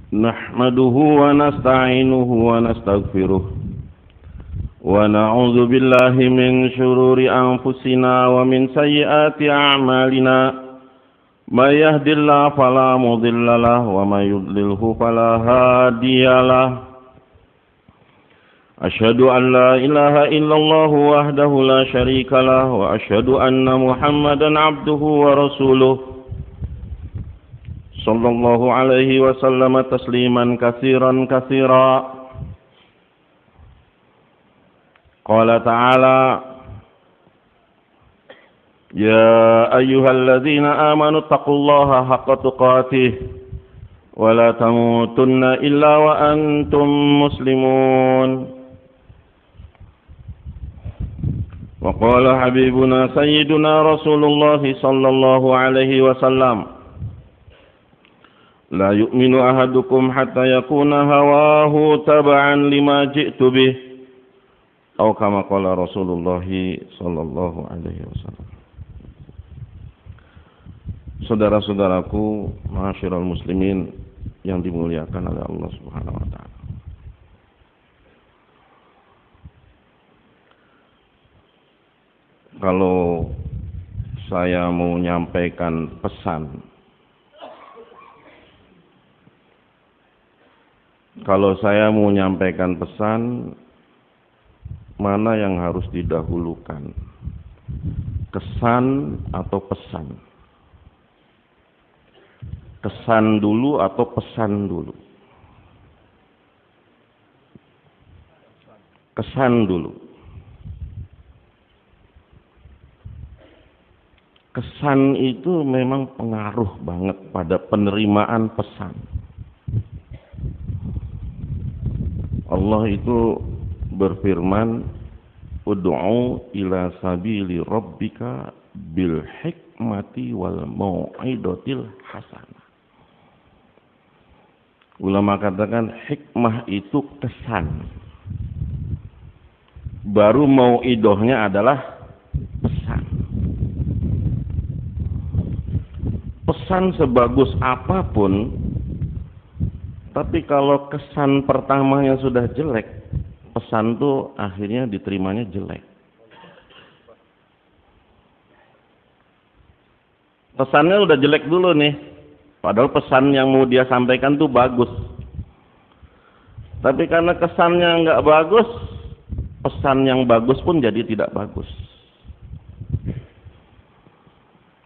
Nahmaduhu wa nasta'inuhu wa nastaghfiruh wa na'udzu billahi min shururi anfusina wa min sayyiati a'malina. May yahdihillahu fala mudilla lahu wa may yudlilhu fala hadiya lahu. Asyhadu an la ilaha illallah wahdahu la syarika lahu wa asyhadu anna Muhammadan abduhu wa rasuluh. Sallallahu alaihi wasallam tasliman katsiran katsira. Qala ta'ala ya ayyuhalladzina amanu taqullaha haqqa tuqatih wa la tamutunna illa wa antum muslimun. Wa qala habibuna sayyiduna Rasulullah sallallahu alaihi wasallam la yu'minu ahadukum hatta yakuna hawahu taba'an lima ji'tu bih atau kama qala Rasulullah sallallahu alaihi wasallam. Saudara-saudaraku, ma'asyiral muslimin yang dimuliakan oleh Allah Subhanahu wa taala. Kalau saya mau menyampaikan pesan, mana yang harus didahulukan? Kesan atau pesan? Kesan dulu atau pesan dulu? Kesan dulu. Kesan itu memang pengaruh banget pada penerimaan pesan. Allah itu berfirman, ud'u ila sabili rabbika bil hikmati wal mau'idotil hasanah. Ulama katakan hikmah itu kesan, baru mau'idohnya adalah pesan. Pesan sebagus apapun, tapi kalau kesan pertamanya sudah jelek, pesan tuh akhirnya diterimanya jelek. Pesannya udah jelek dulu nih, padahal pesan yang mau dia sampaikan tuh bagus. Tapi karena kesannya nggak bagus, pesan yang bagus pun jadi tidak bagus.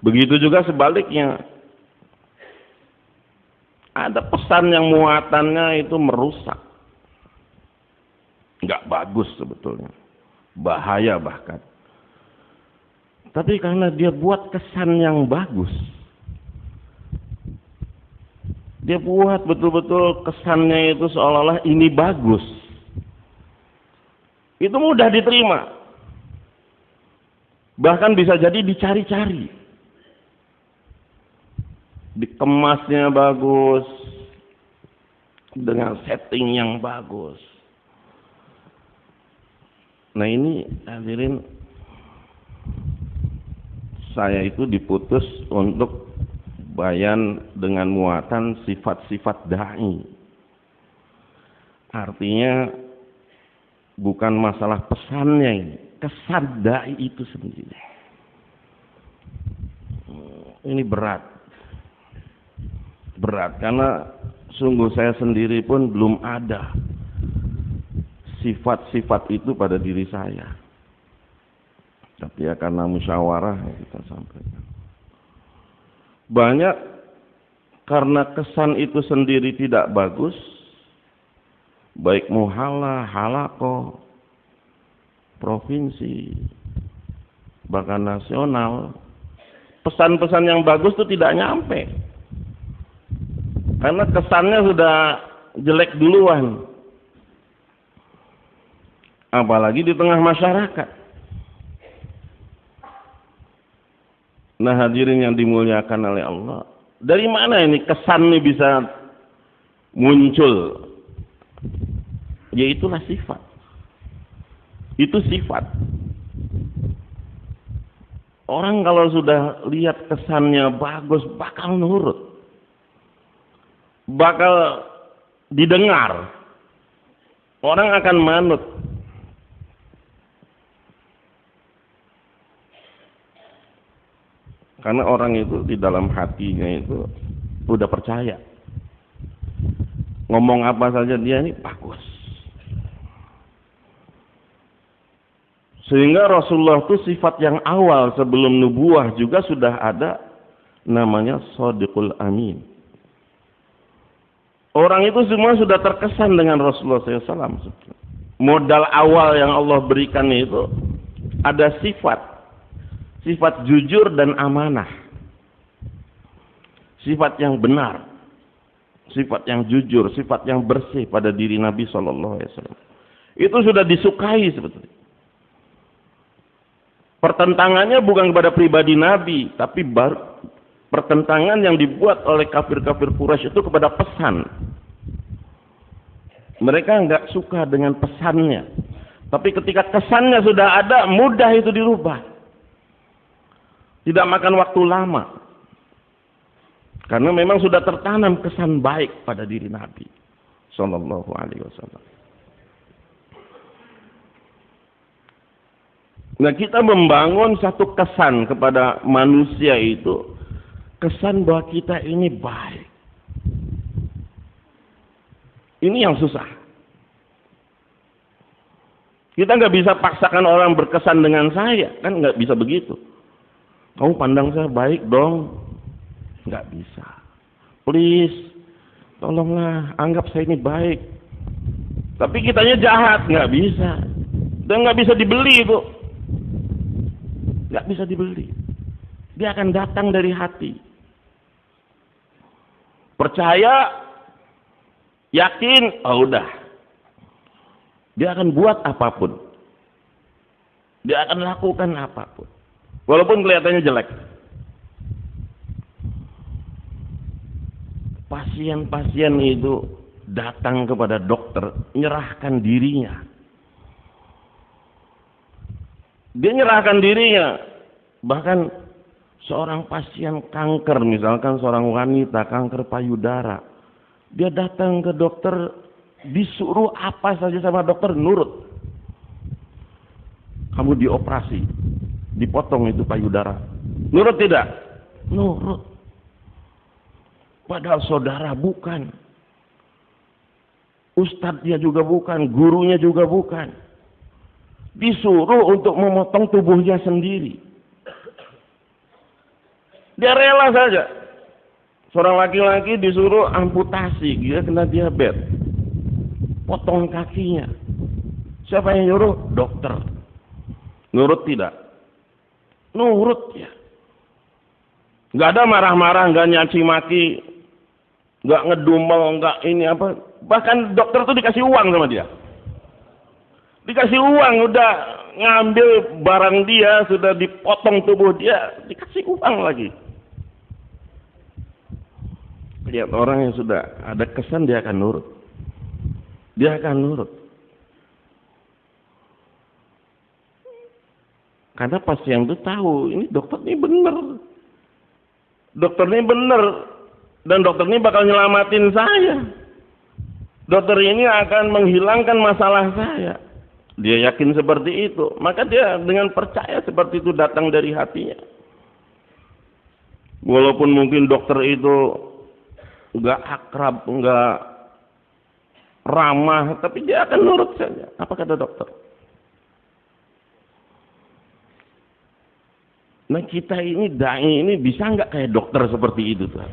Begitu juga sebaliknya. Ada pesan yang muatannya itu merusak. Nggak bagus sebetulnya. Bahaya bahkan. Tapi karena dia buat kesan yang bagus. Dia buat betul-betul kesannya itu seolah-olah ini bagus. Itu mudah diterima. Bahkan bisa jadi dicari-cari. Dikemasnya bagus, dengan setting yang bagus. Nah ini hadirin, saya itu diputus untuk bayan dengan muatan sifat-sifat da'i. Artinya bukan masalah pesannya ini, kesan da'i itu sendiri. Ini berat karena sungguh saya sendiri pun belum ada sifat-sifat itu pada diri saya. Tapi ya karena musyawarah yang kita sampaikan. Banyak karena kesan itu sendiri tidak bagus, baik muhala, halaqah, provinsi, bahkan nasional, pesan-pesan yang bagus itu tidak nyampe. Karena kesannya sudah jelek duluan. Apalagi di tengah masyarakat. Nah hadirin yang dimuliakan oleh Allah. Dari mana ini kesan ini bisa muncul? Ya itulah sifat. Itu sifat. Orang kalau sudah lihat kesannya bagus, bakal nurut. Bakal didengar. Orang akan manut. Karena orang itu di dalam hatinya itu udah percaya. Ngomong apa saja dia ini bagus. Sehingga Rasulullah itu sifat yang awal sebelum nubuah juga sudah ada, namanya Shadiqul Amin. Orang itu semua sudah terkesan dengan Rasulullah SAW. Modal awal yang Allah berikan itu ada sifat jujur dan amanah, sifat yang benar, sifat yang jujur, sifat yang bersih pada diri Nabi SAW. Itu sudah disukai sebetulnya. Pertentangannya bukan kepada pribadi Nabi, tapi pertentangan yang dibuat oleh kafir-kafir Quraisy itu kepada pesan. Mereka nggak suka dengan pesannya, tapi ketika kesannya sudah ada, mudah itu dirubah. Tidak makan waktu lama. Karena memang sudah tertanam kesan baik pada diri Nabi Sallallahu Alaihi Wasallam. Nah, kita membangun satu kesan kepada manusia itu, kesan bahwa kita ini baik. Ini yang susah. Kita nggak bisa paksakan orang berkesan dengan saya, kan nggak bisa begitu. Kamu pandang saya baik dong, nggak bisa. Please, tolonglah anggap saya ini baik. Tapi kitanya jahat, nggak bisa. Dan nggak bisa dibeli itu, nggak bisa dibeli. Dia akan datang dari hati. Percaya, yakin, oh udah. Dia akan buat apapun. Dia akan lakukan apapun. Walaupun kelihatannya jelek. Pasien-pasien itu datang kepada dokter, menyerahkan dirinya. Dia menyerahkan dirinya. Bahkan seorang pasien kanker, misalkan seorang wanita kanker payudara, dia datang ke dokter, disuruh apa saja sama dokter, nurut. Kamu dioperasi, dipotong itu payudara, nurut tidak? Nurut. Padahal saudara bukan, ustadznya juga bukan, gurunya juga bukan. Disuruh untuk memotong tubuhnya sendiri. Dia rela saja. Seorang laki-laki disuruh amputasi, dia kena diabetes, potong kakinya. Siapa yang nyuruh? Dokter. Nurut tidak? Nurut ya. Nggak ada marah-marah, nggak nyaci maki, nggak ngedumel, nggak ini apa. Bahkan dokter tuh dikasih uang sama dia. Dikasih uang, udah ngambil barang dia, sudah dipotong tubuh dia, dikasih uang lagi. Lihat orang yang sudah ada kesan, dia akan nurut. Dia akan nurut. Karena pasien itu tahu, ini dokter ini benar. Dokter ini benar. Dan dokter ini bakal nyelamatin saya. Dokter ini akan menghilangkan masalah saya. Dia yakin seperti itu. Maka dia dengan percaya seperti itu datang dari hatinya. Walaupun mungkin dokter itu enggak akrab, enggak ramah, tapi dia akan nurut saja. Apa kata dokter? Nah, kita ini dai ini bisa nggak kayak dokter seperti itu tuh?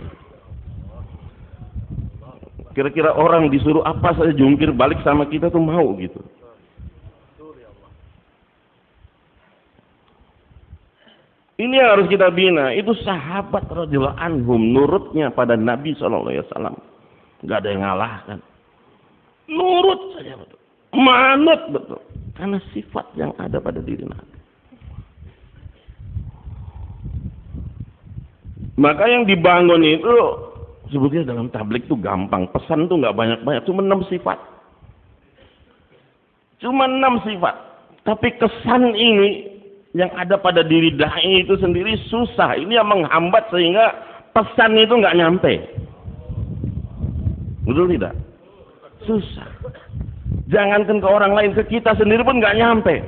Kira-kira orang disuruh apa saja jungkir balik sama kita tuh mau gitu. Ini yang harus kita bina. Itu sahabat radhiyallahu anhum nurutnya pada Nabi SAW. Nggak ada yang ngalahkan. Nurut saja betul. Manut betul. Karena sifat yang ada pada diri Nabi. Maka yang dibangun itu sebetulnya dalam tablik itu gampang. Pesan itu nggak banyak-banyak. Cuma 6 sifat. Cuma 6 sifat. Tapi kesan ini yang ada pada diri dai itu sendiri susah. Ini yang menghambat sehingga pesan itu nggak nyampe. Betul tidak? Susah. Jangankan ke orang lain, ke kita sendiri pun nggak nyampe.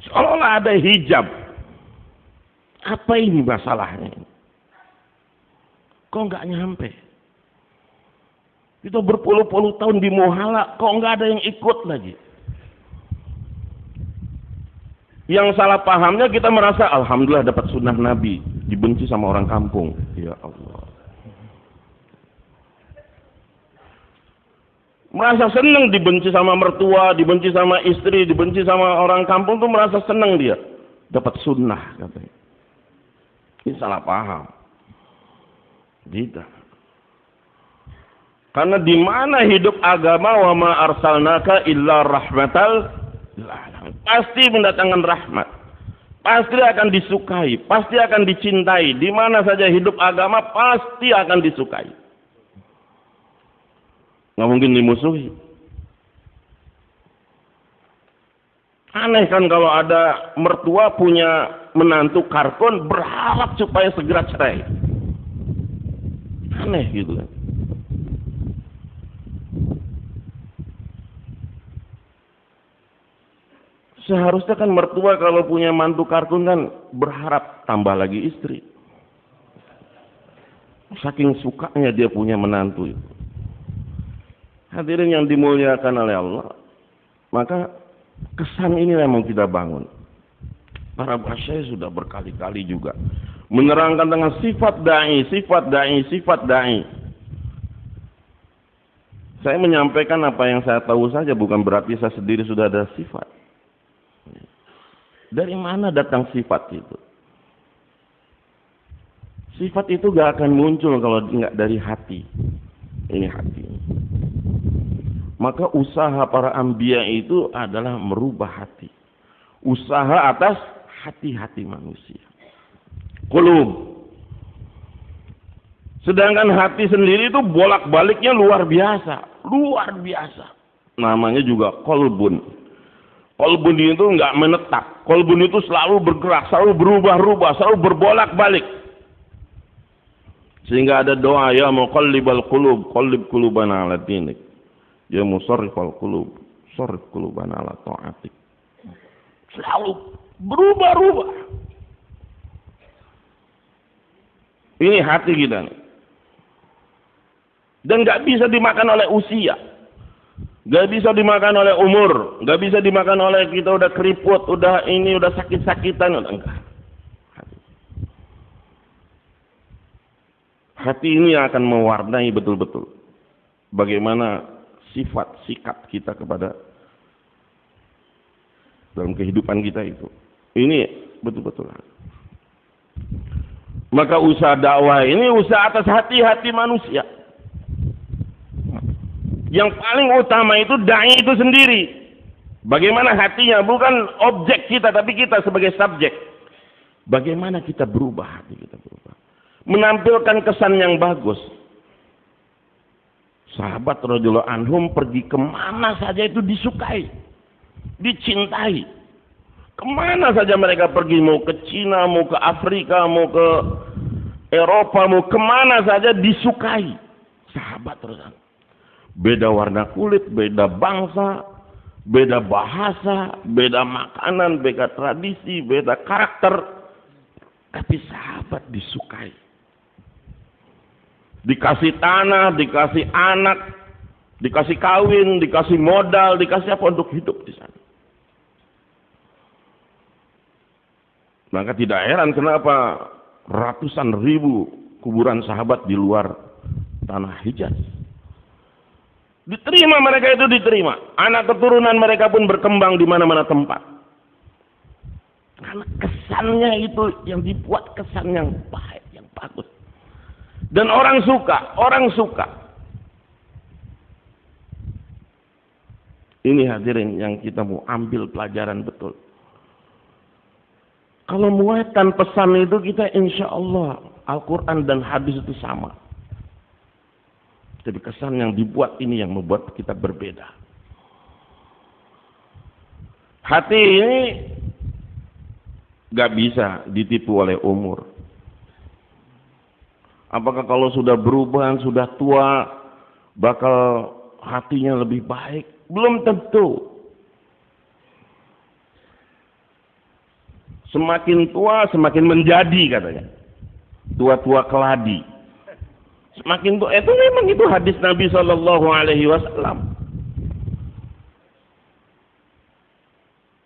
Seolah-olah ada hijab. Apa ini masalahnya? Kok nggak nyampe? Kita berpuluh-puluh tahun di muhala, kok nggak ada yang ikut lagi? Yang salah pahamnya kita merasa alhamdulillah dapat sunnah Nabi, dibenci sama orang kampung. Ya Allah. Merasa senang dibenci sama mertua, dibenci sama istri, dibenci sama orang kampung tuh merasa senang dia. Dapat sunnah katanya. Ini salah paham. Tidak. Karena di mana hidup agama wa ma arsalnaka illa rahmatal lil alamin. Pasti mendatangkan rahmat. Pasti akan disukai, pasti akan dicintai. Di mana saja hidup agama pasti akan disukai. Nggak mungkin dimusuhi. Aneh kan kalau ada mertua punya menantu karkun berharap supaya segera cerai. Aneh gitu kan. Seharusnya kan mertua kalau punya mantu kartun kan berharap tambah lagi istri. Saking sukanya dia punya menantu itu. Hadirin yang dimuliakan oleh Allah. Maka kesan ini yang mau kita bangun. Para bahasa sudah berkali-kali juga menerangkan tentang sifat da'i, sifat da'i, sifat da'i. Saya menyampaikan apa yang saya tahu saja, bukan berarti saya sendiri sudah ada sifat. Dari mana datang sifat itu? Sifat itu gak akan muncul kalau nggak dari hati. Ini hati. Maka usaha para anbiya itu adalah merubah hati. Usaha atas hati-hati manusia. Qulub. Sedangkan hati sendiri itu bolak-baliknya luar biasa. Luar biasa. Namanya juga qalbun. Qalbun itu enggak menetap. Qalbun itu selalu bergerak, selalu berubah-ubah, selalu berbolak-balik. Sehingga ada doa, ya muqallibal qulub, qallib qulubana ala dinik. Ya musarrifal qulub, sarrif qulubana ala ta'atik. Selalu berubah-ubah. Ini hati kita nih. Dan enggak bisa dimakan oleh usia. Gak bisa dimakan oleh umur, gak bisa dimakan oleh kita udah keriput, udah ini, udah sakit-sakitan, udah enggak. Hati ini akan mewarnai betul-betul bagaimana sifat, sikap kita kepada dalam kehidupan kita itu. Ini betul-betul. Maka usaha dakwah ini usaha atas hati-hati manusia. Yang paling utama itu dai itu sendiri. Bagaimana hatinya, bukan objek kita, tapi kita sebagai subjek. Bagaimana kita berubah, hati kita berubah. Menampilkan kesan yang bagus. Sahabat radhiyallahu anhum pergi kemana saja itu disukai, dicintai. Kemana saja mereka pergi, mau ke Cina, mau ke Afrika, mau ke Eropa, mau kemana saja disukai. Sahabat radhiyallahu anhum. Beda warna kulit, beda bangsa, beda bahasa, beda makanan, beda tradisi, beda karakter. Tapi sahabat disukai. Dikasih tanah, dikasih anak, dikasih kawin, dikasih modal, dikasih apa untuk hidup di sana. Maka tidak heran kenapa ratusan ribu kuburan sahabat di luar tanah Hijaz. Diterima, mereka itu diterima. Anak keturunan mereka pun berkembang di mana-mana tempat. Karena kesannya itu yang dibuat kesan yang baik, yang bagus. Dan orang suka, orang suka. Ini hadirin yang kita mau ambil pelajaran betul. Kalau muatan pesan itu kita insya Allah Al-Quran dan hadis itu sama. Jadi kesan yang dibuat ini yang membuat kita berbeda. Hati ini Gak bisa ditipu oleh umur. Apakah kalau sudah berubah, sudah tua, bakal hatinya lebih baik? Belum tentu. Semakin tua, semakin menjadi katanya. Tua-tua keladi. Semakin tua, itu memang itu hadis Nabi SAW.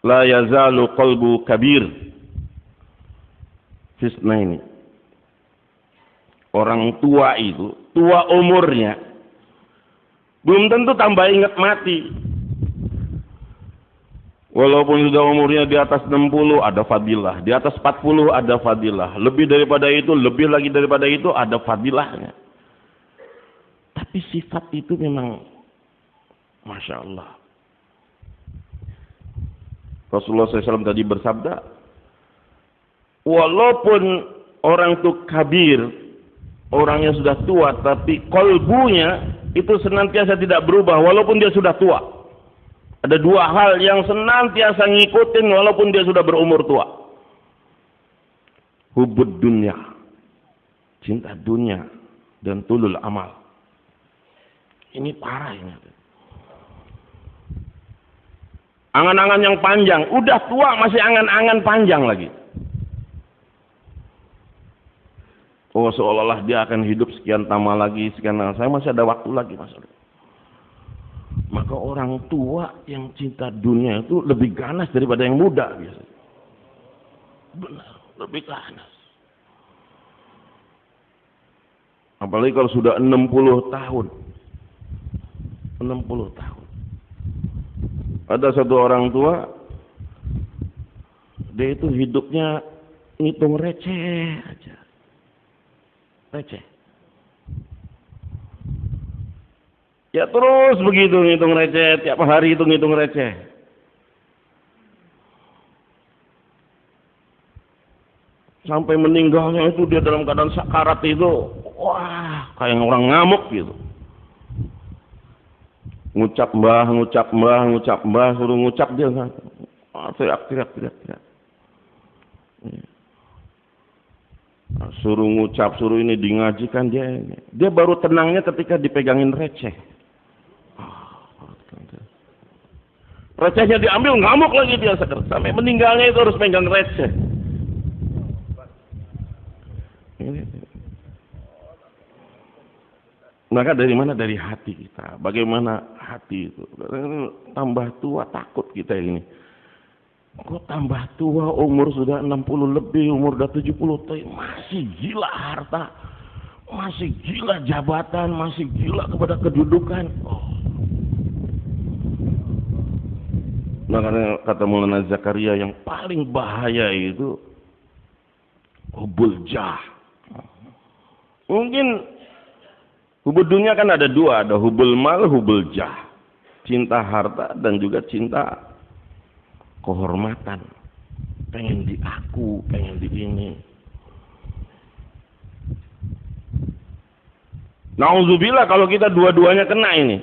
La yazalu qalbu kabir fisna ini. Orang tua itu, tua umurnya, belum tentu tambah ingat mati. Walaupun sudah umurnya di atas 60 ada fadilah, di atas 40 ada fadilah, lebih daripada itu, lebih lagi daripada itu ada fadilahnya. Tapi sifat itu memang Masya Allah. Rasulullah SAW tadi bersabda, walaupun orang itu kabir, orangnya sudah tua, tapi kolbunya itu senantiasa tidak berubah walaupun dia sudah tua. Ada dua hal yang senantiasa ngikutin walaupun dia sudah berumur tua. Hubud dunya, cinta dunia, dan tulul amal. Ini parah ini. Angan-angan yang panjang, udah tua masih angan-angan panjang lagi. Oh, seolah-olah dia akan hidup sekian lama lagi, sekian lama. Saya masih ada waktu lagi, Mas. Maka orang tua yang cinta dunia itu lebih ganas daripada yang muda biasanya. Benar, lebih ganas. Apalagi kalau sudah 60 tahun. 60 tahun. Ada satu orang tua, dia itu hidupnya ngitung receh aja. Receh. Ya terus begitu ngitung receh, tiap hari itu ngitung receh. Sampai meninggalnya itu dia dalam keadaan sakarat itu, wah kayak orang ngamuk gitu. Ngucap mbah, suruh ngucap dia kan. Teriak. Suruh ngucap, suruh ini ngajikan dia baru tenangnya ketika dipegangin receh. Recehnya diambil, ngamuk lagi dia sampai meninggalnya itu harus pegang receh. Maka dari mana? Dari hati kita. Bagaimana hati itu? Tambah tua takut kita ini. Kok tambah tua, umur sudah 60 lebih, umur sudah 70 tahun, masih gila harta, masih gila jabatan, masih gila kepada kedudukan. Makanya kata Maulana Zakaria yang paling bahaya itu hubul jah. Mungkin hubul dunia kan ada dua, ada hubul mal, hubul jah. Cinta harta dan juga cinta kehormatan, pengen diaku, pengen di ini. Nauzubillah kalau kita dua-duanya kena ini.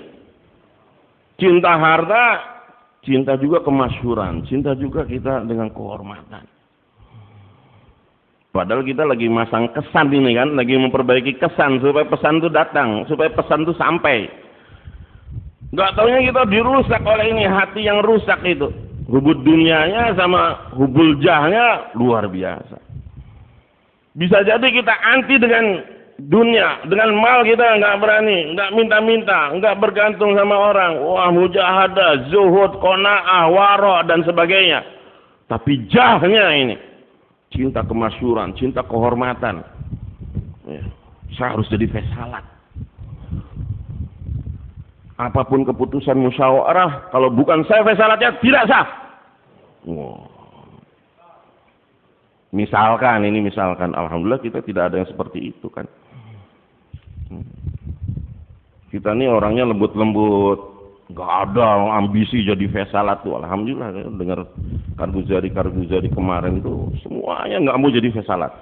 Cinta harta, cinta juga kemasyhuran, cinta juga kita dengan kehormatan. Padahal kita lagi masang kesan ini kan, lagi memperbaiki kesan supaya pesan itu datang, supaya pesan itu sampai. Gak taunya kita dirusak oleh ini, hati yang rusak itu. Hubud dunianya sama hubul jahnya luar biasa. Bisa jadi kita anti dengan dunia, dengan mal kita nggak berani, nggak minta-minta, nggak bergantung sama orang. Wah, mujahadah, zuhud, qanaah, wara dan sebagainya. Tapi jahnya ini, cinta kemasyhuran, cinta kehormatan. Ya, saya harus jadi fesalat. Apapun keputusan musyawarah, kalau bukan saya fesalatnya tidak sah. Wow. Misalkan, alhamdulillah kita tidak ada yang seperti itu kan. Kita ini orangnya lembut-lembut, nggak ada ambisi jadi fesalat tuh. Alhamdulillah dengar Karguzari kemarin itu semuanya nggak mau jadi fesalat.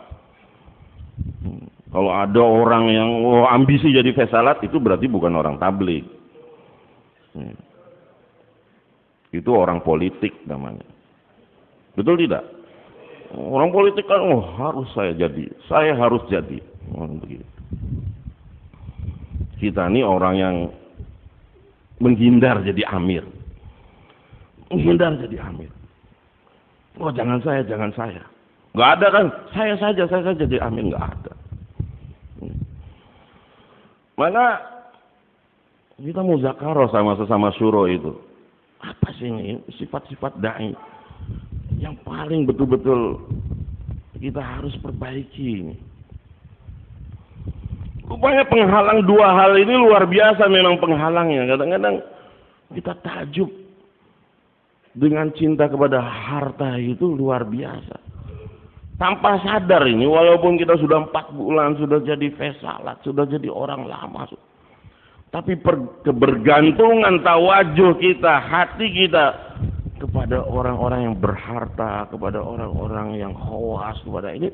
Kalau ada orang yang ambisi jadi fesalat itu berarti bukan orang tabligh. Itu orang politik namanya. Betul tidak? Orang politik kan, oh harus saya harus jadi. Begitu. Kita ini orang yang menghindar jadi amir. Menghindar jadi amir. Oh jangan saya. Nggak ada kan, saya saja jadi amir, nggak ada. Maka kita muzakarah sama sesama syuro itu. Apa sih ini sifat-sifat dai yang paling betul-betul kita harus perbaiki ini. Rupanya penghalang dua hal ini luar biasa memang penghalangnya. Kadang-kadang kita takjub dengan cinta kepada harta itu luar biasa. Tanpa sadar ini, walaupun kita sudah 4 bulan, sudah jadi fesalat, sudah jadi orang lama. Tapi kebergantungan tawajuh kita, hati kita kepada orang-orang yang berharta, kepada orang-orang yang khawas, kepada ini,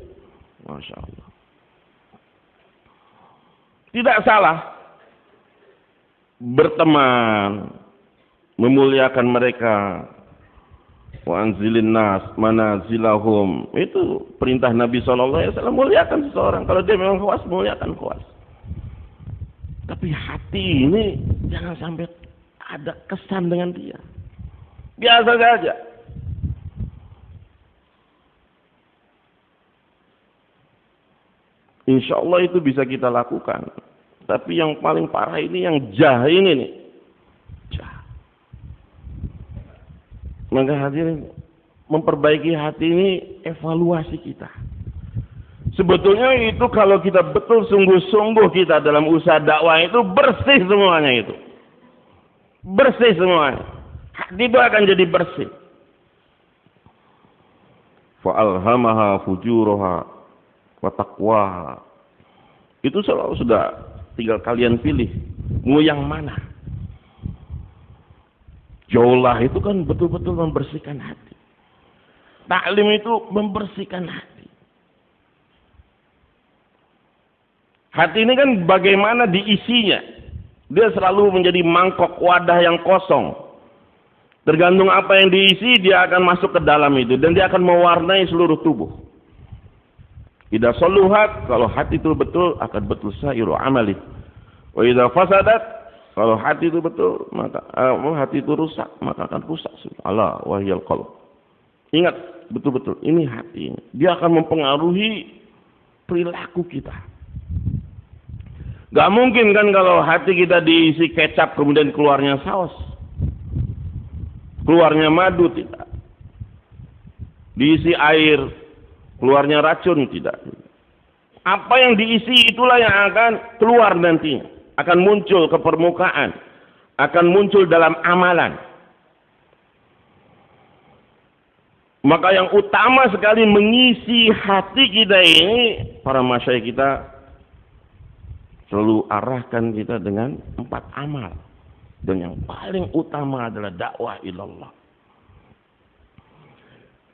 Masya Allah. Tidak salah berteman, memuliakan mereka. Wa anzilin nas manazilahum. Itu perintah Nabi SAW, muliakan seseorang. Kalau dia memang khawas, muliakan khawas. Tapi hati ini jangan sampai ada kesan dengan dia. Biasa saja. Insya Allah itu bisa kita lakukan. Tapi yang paling parah ini yang jah ini nih. Jah. Maka hadirin, memperbaiki hati ini evaluasi kita. Sebetulnya itu kalau kita betul sungguh-sungguh kita dalam usaha dakwah itu bersih semuanya itu. Bersih semuanya. Hati itu akan jadi bersih. Fa'alhamaha fujuraha wa taqwaha. Itu selalu sudah tinggal kalian pilih. Mau yang mana? Jaulah itu kan betul-betul membersihkan hati. Taklim itu membersihkan hati. Hati ini kan bagaimana diisinya. Dia selalu menjadi mangkok, wadah yang kosong. Tergantung apa yang diisi, dia akan masuk ke dalam itu. Dan dia akan mewarnai seluruh tubuh. Idza saluhat, kalau hati itu betul, akan betul sairu amali. Wa idza fasadat, kalau hati itu betul, maka hati itu rusak, maka akan rusak. Allah wahyal qalb. Ingat betul-betul, ini hati ini. Dia akan mempengaruhi perilaku kita. Gak mungkin kan kalau hati kita diisi kecap kemudian keluarnya saus. Keluarnya madu, tidak. Diisi air, keluarnya racun, tidak. Apa yang diisi itulah yang akan keluar nantinya. Akan muncul ke permukaan. Akan muncul dalam amalan. Maka yang utama sekali mengisi hati kita ini, para masyayikh kita selalu arahkan kita dengan 4 amal. Dan yang paling utama adalah dakwah ilallah.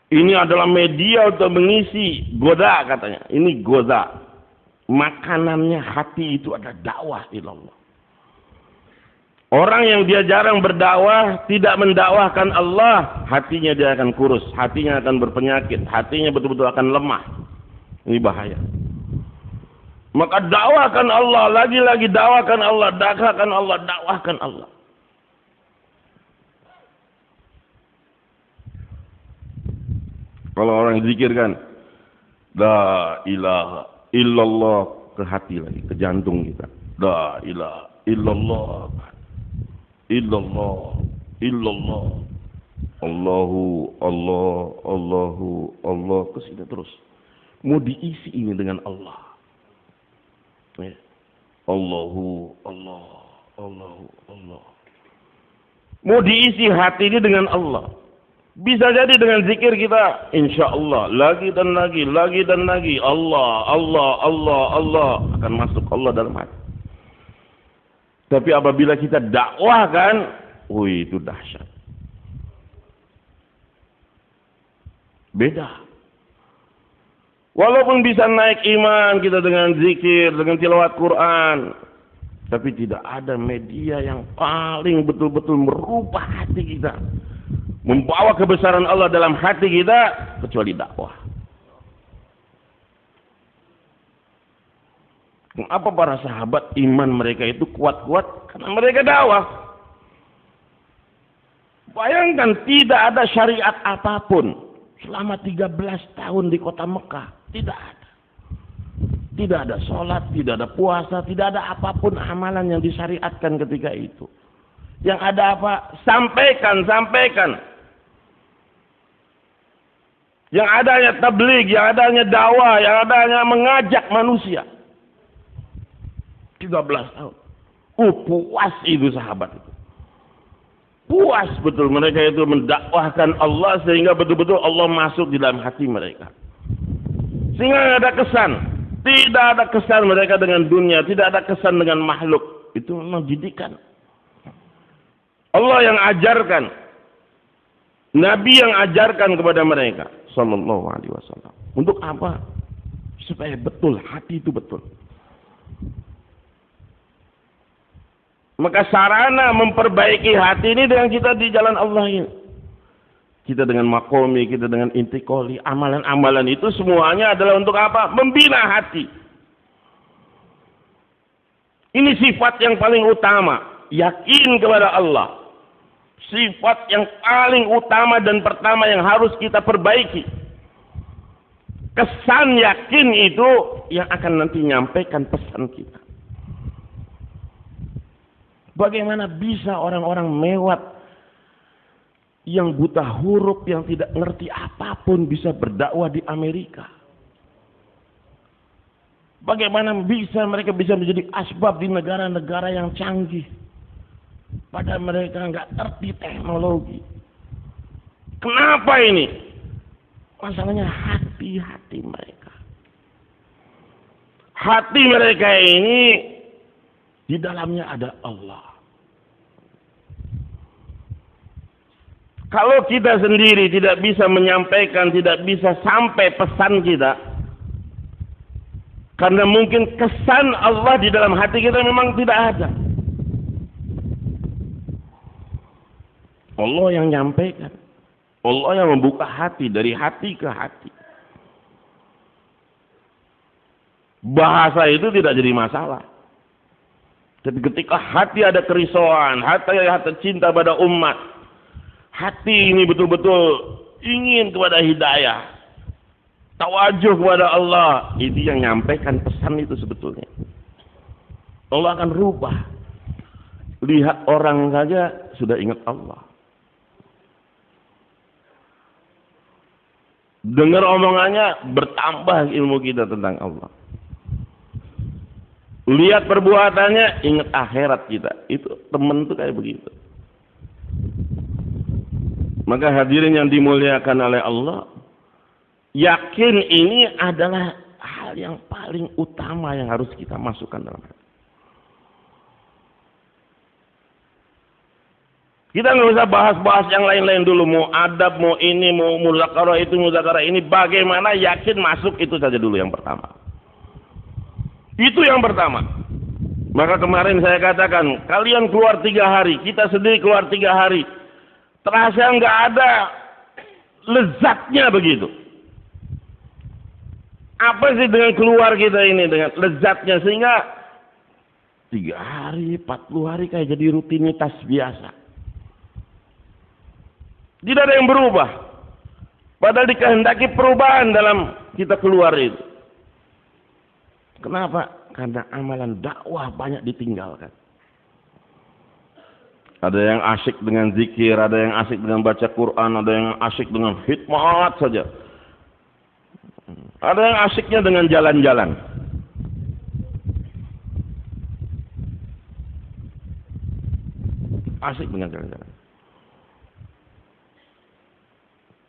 Ini adalah media untuk mengisi goda katanya. Ini goda. Makanannya hati itu ada dakwah ilallah. Orang yang dia jarang berdakwah, tidak mendakwahkan Allah, hatinya dia akan kurus, hatinya akan berpenyakit, hatinya betul-betul akan lemah. Ini bahaya. Maka dakwahkan Allah, lagi-lagi dakwahkan Allah, dakwahkan Allah, dakwahkan Allah. Kalau orang zikir kan, la ilaha illallah, ke hati lagi, ke jantung kita. La ilaha illallah, illallah, illallah. Allahu, Allah, Allahu, Allah, ke sini terus. Mau diisi ini dengan Allah. Ya. Allahu, Allah, Allahu, Allah. Mau diisi hati ini dengan Allah. Bisa jadi dengan zikir kita, insya Allah, lagi dan lagi, lagi dan lagi, Allah, Allah, Allah, Allah, akan masuk Allah dalam hati. Tapi apabila kita dakwahkan, wih, itu dahsyat. Beda. Walaupun bisa naik iman kita dengan zikir, dengan tilawat Quran, tapi tidak ada media yang paling betul-betul merubah hati kita, membawa kebesaran Allah dalam hati kita, kecuali dakwah. Kenapa para sahabat iman mereka itu kuat-kuat? Karena mereka dakwah. Bayangkan tidak ada syariat apapun selama 13 tahun di kota Mekah. Tidak ada. Tidak ada sholat, tidak ada puasa, tidak ada apapun amalan yang disyariatkan ketika itu. Yang ada apa? Sampaikan. Yang adanya tabligh, yang adanya dakwah, yang adanya mengajak manusia. 13 tahun. Puas itu sahabat itu. Puas betul mereka itu mendakwahkan Allah sehingga betul-betul Allah masuk di dalam hati mereka. Sehingga ada kesan. Tidak ada kesan mereka dengan dunia, tidak ada kesan dengan makhluk. Itu memang didikan. Allah yang ajarkan. Nabi yang ajarkan kepada mereka. Sallallahu alaihi wasallam. Untuk apa? Supaya betul, hati itu betul. Maka sarana memperbaiki hati ini dengan kita di jalan Allah ini. Kita dengan makomi, kita dengan intikoli, amalan-amalan itu semuanya adalah untuk apa? Membina hati. Ini sifat yang paling utama. Yakin kepada Allah. Sifat yang paling utama dan pertama yang harus kita perbaiki. Kesan yakin itu yang akan nanti menyampaikan pesan kita. Bagaimana bisa orang-orang mewat yang buta huruf, yang tidak ngerti apapun bisa berdakwah di Amerika? Bagaimana bisa mereka bisa menjadi asbab di negara-negara yang canggih? Padahal mereka nggak ngerti teknologi. Kenapa ini? Masalahnya hati-hati mereka. Hati mereka ini di dalamnya ada Allah. Kalau kita sendiri tidak bisa menyampaikan, tidak bisa sampai pesan kita, karena mungkin kesan Allah di dalam hati kita memang tidak ada. Allah yang menyampaikan. Allah yang membuka hati, dari hati ke hati. Bahasa itu tidak jadi masalah. Tapi ketika hati ada kerisauan, hati cinta pada umat, hati ini betul-betul ingin kepada hidayah, tawajuh kepada Allah, itu yang nyampaikan pesan itu sebetulnya. Allah akan rubah. Lihat orang saja sudah ingat Allah. Dengar omongannya bertambah ilmu kita tentang Allah. Lihat perbuatannya ingat akhirat kita. Itu teman itu kayak begitu. Maka hadirin yang dimuliakan oleh Allah, yakin ini adalah hal yang paling utama yang harus kita masukkan dalam hati. Kita nggak usah bahas-bahas yang lain-lain dulu, mau adab, mau ini, mau muzakarah itu, muzakarah ini, bagaimana yakin masuk itu saja dulu yang pertama. Itu yang pertama. Maka kemarin saya katakan, kalian keluar 3 hari, kita sendiri keluar 3 hari. Terasa nggak ada lezatnya begitu. Apa sih dengan keluar kita ini dengan lezatnya, sehingga 3 hari, 40 hari kayak jadi rutinitas biasa. Tidak ada yang berubah. Padahal dikehendaki perubahan dalam kita keluar itu. Kenapa? Karena amalan dakwah banyak ditinggalkan. Ada yang asyik dengan zikir, ada yang asyik dengan baca Quran, ada yang asyik dengan khidmat saja. Ada yang asyiknya dengan jalan-jalan. Asyik dengan jalan-jalan.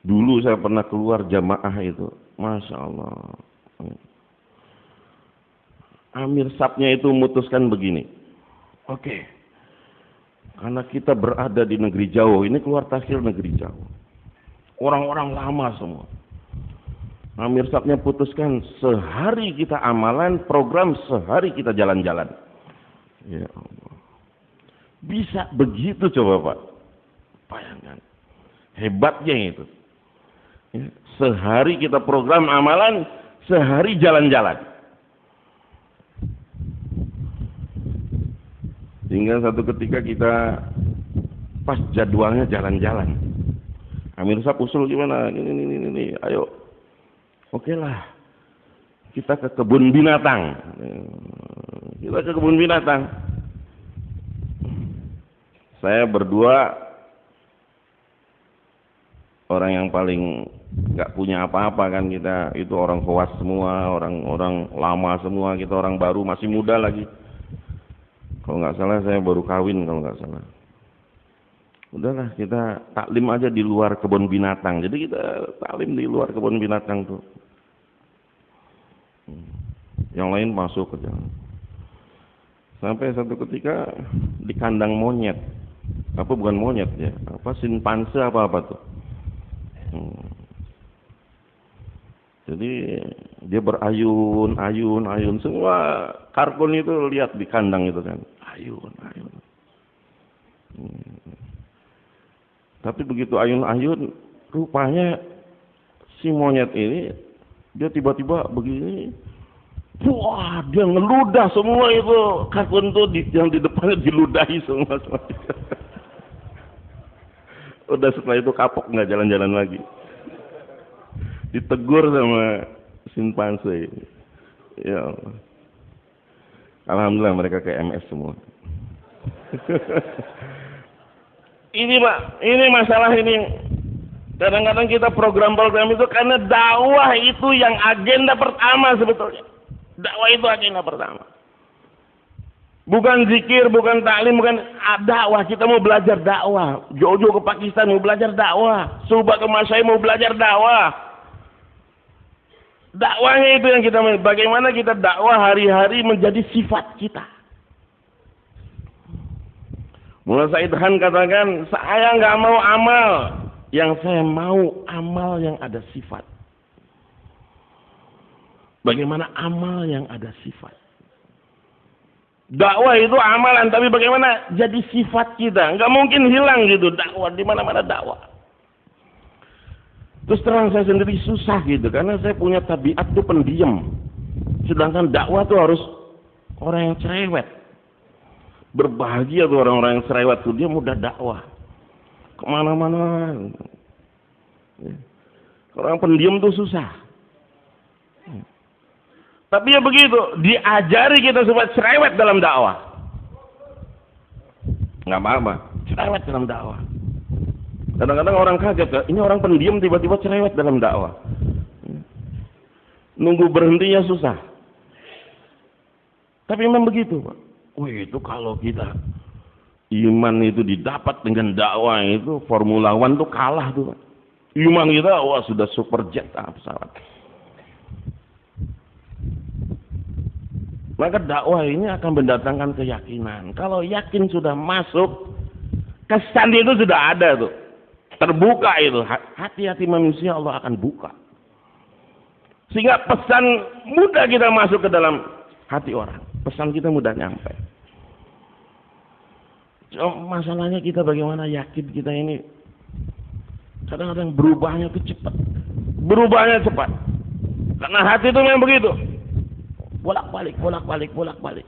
Dulu saya pernah keluar jamaah itu, Masya Allah. Amir Sabnya itu memutuskan begini. Oke. Karena kita berada di negeri jauh, ini keluar takhir negeri jauh. Orang-orang lama semua. Amir Sabnya putuskan sehari kita amalan, program sehari kita jalan-jalan. Ya Allah. Bisa begitu coba Pak. Bayangkan. Hebatnya itu. Ya, sehari kita program amalan, sehari jalan-jalan. Sehingga satu ketika kita pas jadwalnya jalan-jalan. Amir Sap usul gimana? Ini, ayo. Oke lah. Kita ke kebun binatang. Kita ke kebun binatang. Saya berdua orang yang paling nggak punya apa-apa kan kita. Itu orang koas semua, orang lama semua. Kita orang baru, masih muda lagi. Kalau nggak salah saya baru kawin kalau nggak salah. Udahlah kita taklim aja di luar kebun binatang. Jadi kita taklim di luar kebun binatang tuh. Yang lain masuk ke jalan. Sampai satu ketika di kandang monyet. Apa bukan monyet ya? Apa simpanse apa tuh? Jadi dia berayun. Semua kartun itu lihat di kandang itu kan. Ayun. Tapi begitu ayun-ayun, rupanya si monyet ini dia tiba-tiba begini, wah dia ngeludah semua itu kartun tuh yang di depannya diludahi semua. Udah setelah itu kapok nggak jalan-jalan lagi. Ditegur sama simpanse. Ya Allah. Alhamdulillah mereka ke MS semua. Ini Pak, ini masalah ini. Kadang-kadang kita program-program itu karena dakwah itu yang agenda pertama sebetulnya. Dakwah itu agenda pertama. Bukan zikir, bukan taklim, bukan dakwah. Kita mau belajar dakwah. Jauh-jauh ke Pakistan mau belajar dakwah. Subah ke Masai mau belajar dakwah. Dakwahnya itu yang kita, bagaimana kita dakwah hari-hari menjadi sifat kita. Mulai Said Khan katakan, saya nggak mau amal, yang saya mau amal yang ada sifat. Bagaimana amal yang ada sifat? Dakwah itu amalan, tapi bagaimana jadi sifat kita? Nggak mungkin hilang gitu dakwah, di mana-mana dakwah. Terus terang saya sendiri susah gitu, karena saya punya tabiat tuh pendiam. Sedangkan dakwah tuh harus orang yang cerewet. Berbahagia tuh orang-orang yang cerewet tuh, dia mudah dakwah. Kemana-mana. Orang pendiam tuh susah. Tapi ya begitu, diajari kita supaya cerewet dalam dakwah. Nggak apa-apa, cerewet dalam dakwah. Kadang-kadang orang kaget, ini orang pendiam tiba-tiba cerewet dalam dakwah. Nunggu berhentinya susah. Tapi memang begitu, Pak. Wih, itu kalau kita iman itu didapat dengan dakwah itu Formula One tuh kalah tuh, Pak. Iman kita, wah sudah super jet pesawat. Maka dakwah ini akan mendatangkan keyakinan. Kalau yakin sudah masuk, kesan itu sudah ada tuh. Terbuka itu. Hati-hati manusia Allah akan buka. Sehingga pesan mudah kita masuk ke dalam hati orang. Pesan kita mudah nyampe. Masalahnya kita bagaimana yakin kita ini. Kadang-kadang berubahnya itu cepat. Berubahnya cepat. Karena hati itu memang begitu. Bolak-balik.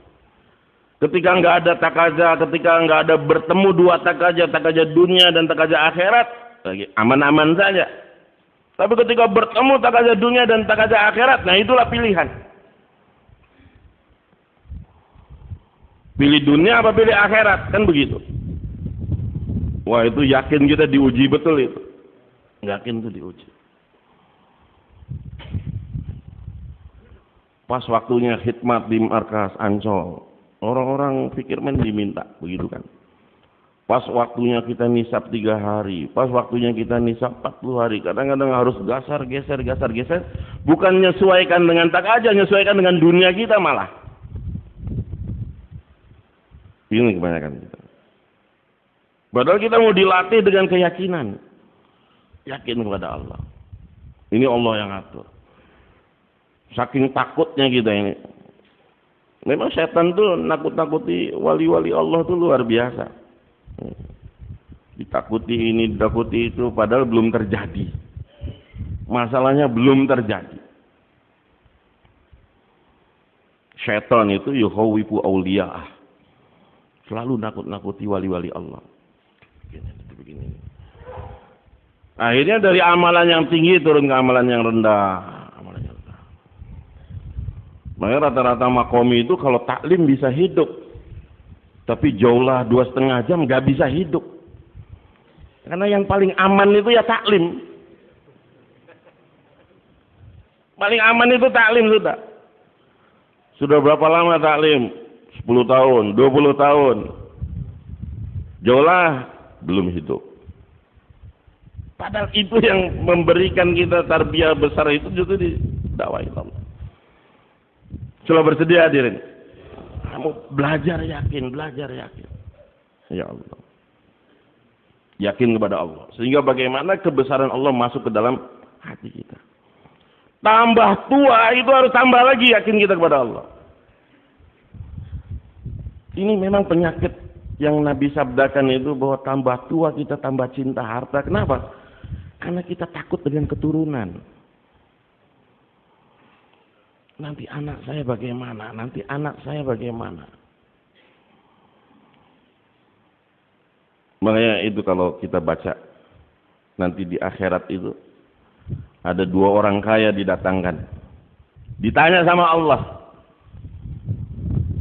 Ketika nggak ada takaza, ketika nggak ada bertemu dua takaza dunia dan takaza akhirat, lagi aman-aman saja. Tapi ketika bertemu takaza dunia dan takaza akhirat, nah itulah pilihan. Pilih dunia apa pilih akhirat, kan begitu. Wah itu yakin kita diuji betul itu. Yakin itu diuji. Pas waktunya khidmat di markas Ancol, orang-orang pikir main diminta, begitu kan. Pas waktunya kita nisab 3 hari, pas waktunya kita nisab 40 hari, kadang-kadang harus geser. Bukan menyesuaikan dengan takaza, menyesuaikan dengan dunia kita malah. Ini kebanyakan kita. Padahal kita mau dilatih dengan keyakinan. Yakin kepada Allah. Ini Allah yang atur. Saking takutnya kita ini. Memang setan tuh nakut-nakuti wali-wali Allah tuh luar biasa. Ditakuti ini, ditakuti itu, padahal belum terjadi. Masalahnya belum terjadi. Setan itu yukhawwifu awliya'ah. Selalu nakut-nakuti wali-wali Allah. Begini. Akhirnya dari amalan yang tinggi turun ke amalan yang rendah. Makanya rata-rata makomi itu kalau taklim bisa hidup. Tapi jauhlah 2,5 jam nggak bisa hidup. Karena yang paling aman itu ya taklim. Paling aman itu taklim sudah. Sudah berapa lama taklim? 10 tahun, 20 tahun. Jauhlah belum hidup. Padahal itu yang memberikan kita tarbiyah besar itu justru di dakwah Allah. Coba bersedia hadirin. Kamu belajar yakin. Ya Allah. Yakin kepada Allah. Sehingga bagaimana kebesaran Allah masuk ke dalam hati kita. Tambah tua itu harus tambah lagi yakin kita kepada Allah. Ini memang penyakit yang Nabi sabdakan itu, bahwa tambah tua kita tambah cinta harta. Kenapa? Karena kita takut dengan keturunan. Nanti anak saya bagaimana? Makanya itu kalau kita baca nanti di akhirat itu ada 2 orang kaya didatangkan. Ditanya sama Allah.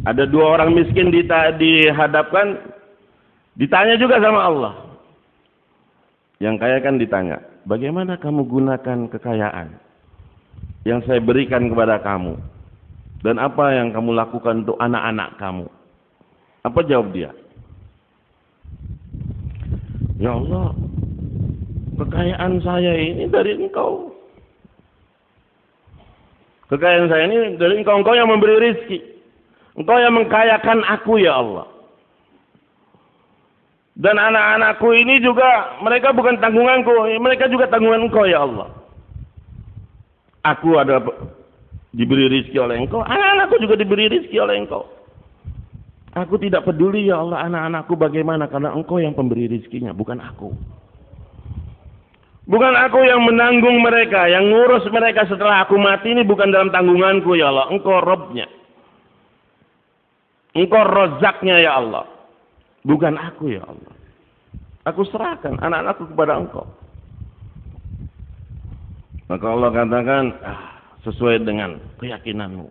Ada 2 orang miskin dihadapkan, ditanya juga sama Allah. Yang kaya kan ditanya, bagaimana kamu gunakan kekayaan yang saya berikan kepada kamu? Dan apa yang kamu lakukan untuk anak-anak kamu? Apa jawab dia? Ya Allah, kekayaan saya ini dari Engkau. Kekayaan saya ini dari Engkau. Engkau yang memberi rezeki. Engkau yang mengkayakan aku, ya Allah. Dan anak-anakku ini juga, mereka bukan tanggunganku, mereka juga tanggungan Engkau, ya Allah. Aku ada diberi rezeki oleh Engkau, anak-anakku juga diberi rezeki oleh Engkau. Aku tidak peduli, ya Allah, anak-anakku bagaimana, karena Engkau yang pemberi rezekinya, bukan aku. Bukan aku yang menanggung mereka, yang ngurus mereka setelah aku mati, ini bukan dalam tanggunganku, ya Allah. Engkau Robnya. Engkau Rozaknya, ya Allah. Bukan aku, ya Allah. Aku serahkan anak-anakku kepada Engkau. Maka Allah katakan, sesuai dengan keyakinanmu.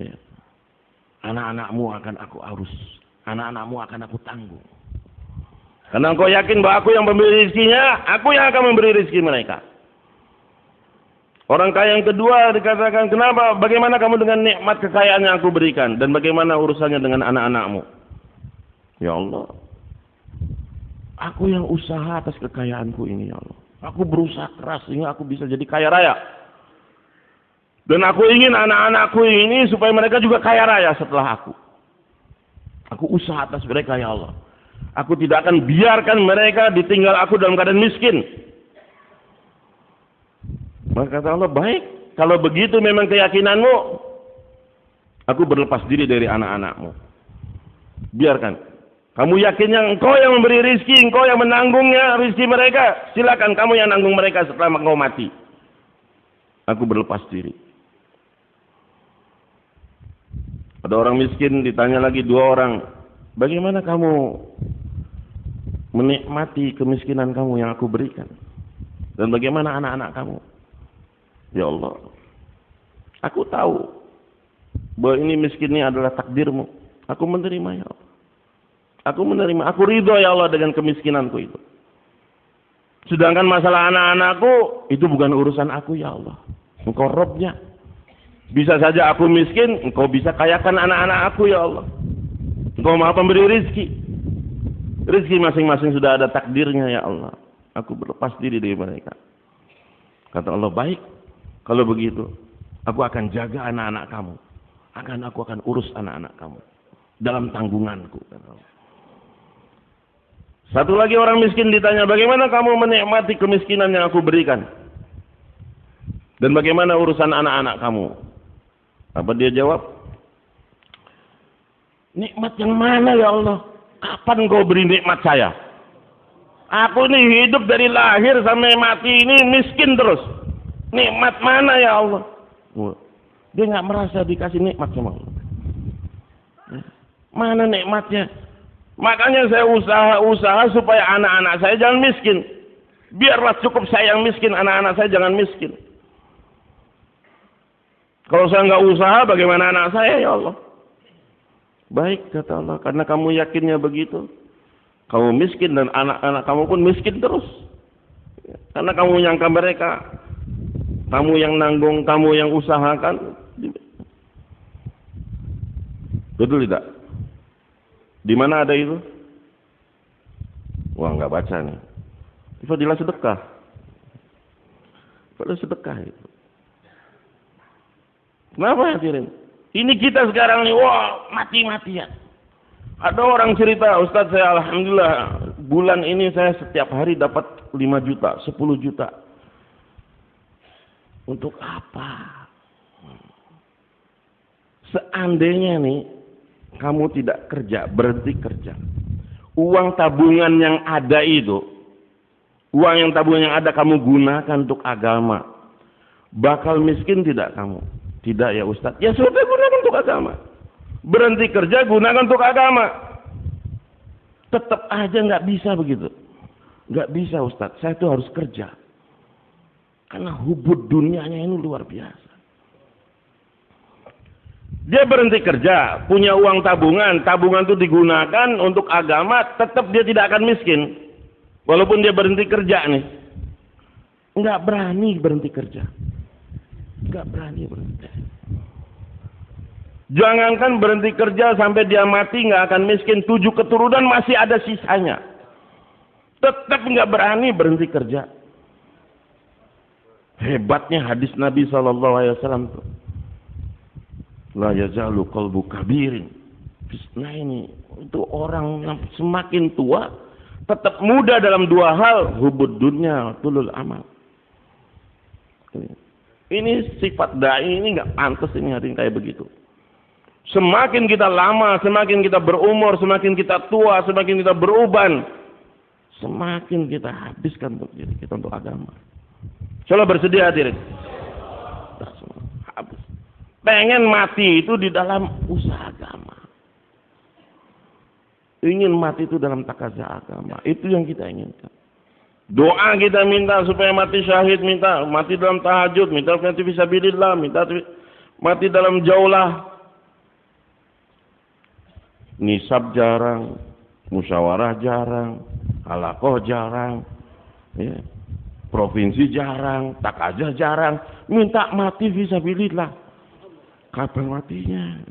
Ya. Anak-anakmu akan aku urus. Anak-anakmu akan aku tanggung. Karena engkau yakin bahwa aku yang memberi rezekinya, aku yang akan memberi rezeki mereka. Orang kaya yang kedua dikatakan, kenapa? Bagaimana kamu dengan nikmat kekayaan yang aku berikan? Dan bagaimana urusannya dengan anak-anakmu? Ya Allah, aku yang usaha atas kekayaanku ini, ya Allah. Aku berusaha keras sehingga aku bisa jadi kaya raya. Dan aku ingin anak-anakku ini supaya mereka juga kaya raya setelah aku. Aku usaha atas mereka, ya Allah. Aku tidak akan biarkan mereka ditinggal aku dalam keadaan miskin. Maka kata Allah, baik, kalau begitu memang keyakinanmu, aku berlepas diri dari anak-anakmu. Biarkan. Kamu yakinnya engkau yang memberi rizki, engkau yang menanggungnya rizki mereka, silakan kamu yang nanggung mereka setelah engkau mati. Aku berlepas diri. Ada orang miskin ditanya lagi 2 orang, bagaimana kamu menikmati kemiskinan kamu yang aku berikan? Dan bagaimana anak-anak kamu? Ya Allah, aku tahu bahwa ini miskinnya adalah takdirmu. Aku menerima, ya Allah. Aku menerima, aku ridho, ya Allah, dengan kemiskinanku itu. Sedangkan masalah anak-anakku, itu bukan urusan aku, ya Allah. Engkau Robnya. Bisa saja aku miskin, engkau bisa kayakan anak-anak aku, ya Allah. Engkau maha pemberi rizki. Rizki masing-masing sudah ada takdirnya, ya Allah. Aku berlepas diri dari mereka. Kata Allah, baik. Kalau begitu, aku akan jaga anak-anak kamu. Aku akan urus anak-anak kamu. Dalam tanggunganku. Satu lagi orang miskin ditanya, bagaimana kamu menikmati kemiskinan yang aku berikan? Dan bagaimana urusan anak-anak kamu? Apa dia jawab? Nikmat yang mana, ya Allah? Kapan kau beri nikmat saya? Aku ini hidup dari lahir sampai mati ini miskin terus. Nikmat mana, ya Allah? Dia nggak merasa dikasih nikmat sama Allah. Mana nikmatnya? Makanya saya usaha supaya anak-anak saya jangan miskin. Biarlah cukup saya yang miskin, anak-anak saya jangan miskin. Kalau saya nggak usaha, bagaimana anak saya, ya Allah? Baik, kata Allah, karena kamu yakinnya begitu. Kamu miskin dan anak-anak kamu pun miskin terus. Karena kamu menyangka mereka, kamu yang nanggung, kamu yang usahakan. Betul tidak? Di mana ada itu? Wah, nggak baca nih. Fadilah sedekah. Fadilah sedekah itu. Kenapa hadirin? Ini kita sekarang nih, wah, mati-matian. Ada orang cerita, Ustaz, saya alhamdulillah bulan ini saya setiap hari dapat 5 juta, 10 juta. Untuk apa? Seandainya nih kamu tidak kerja, berhenti kerja. Uang tabungan yang ada itu, uang yang tabungan yang ada kamu gunakan untuk agama. Bakal miskin tidak kamu? Tidak ya Ustaz. Ya sudah, gunakan untuk agama. Berhenti kerja, gunakan untuk agama. Tetap aja nggak bisa begitu. Nggak bisa Ustaz. Saya tuh harus kerja. Karena hubud dunianya ini luar biasa. Dia berhenti kerja, punya uang tabungan, tabungan itu digunakan untuk agama, tetap dia tidak akan miskin. Walaupun dia berhenti kerja nih. Nggak berani berhenti kerja. Nggak berani berhenti. Jangankan berhenti kerja sampai dia mati nggak akan miskin, 7 keturunan masih ada sisanya. Tetap nggak berani berhenti kerja. Hebatnya hadis Nabi SAW tuh. La yazalu qalbu kabirin. Nah ini itu orang yang semakin tua tetap muda dalam 2 hal, hubud dunya, tulul amal. Ini sifat dai ini nggak pantas ini hari kayak begitu. Semakin kita lama, semakin kita berumur, semakin kita tua, semakin kita beruban, semakin kita habiskan untuk diri kita untuk agama. Coba bersedia hadirin. Habis. Pengen mati itu di dalam usaha agama. Ingin mati itu dalam takaza agama. Itu yang kita inginkan. Doa kita minta supaya mati syahid, minta mati dalam tahajud, minta mati fisabilillah, minta mati dalam jaulah. Nisab jarang, musyawarah jarang, halaqah jarang, ya. Provinsi jarang, takazah jarang, minta mati fisabilillah. Kapan matinya?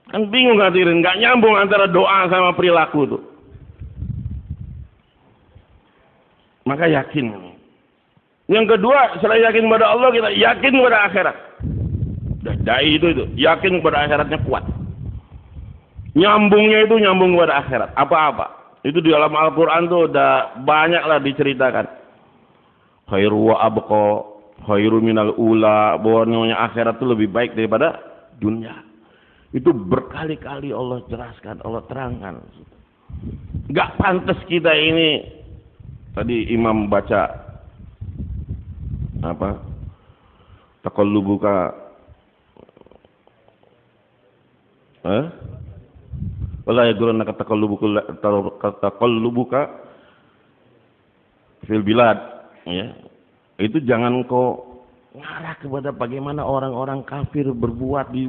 Kan bingung hadirin, nggak nyambung antara doa sama perilaku tuh. Maka yakin. Yang kedua, selain yakin kepada Allah, kita yakin kepada akhirat. Dai itu yakin kepada akhiratnya kuat. Nyambungnya itu nyambung kepada akhirat. Apa-apa. Itu di dalam Al-Quran tuh udah banyak lah diceritakan. Khairu wa abqa, khairu minal ula, bahwa akhirat itu lebih baik daripada dunia. Itu berkali-kali Allah jelaskan, Allah terangkan. Gak pantas kita ini. Tadi imam baca apa? Taqallubuka wala yagurannaka taqallubuka fil bilad, ya. Itu jangan kau ngarah kepada bagaimana orang-orang kafir berbuat di.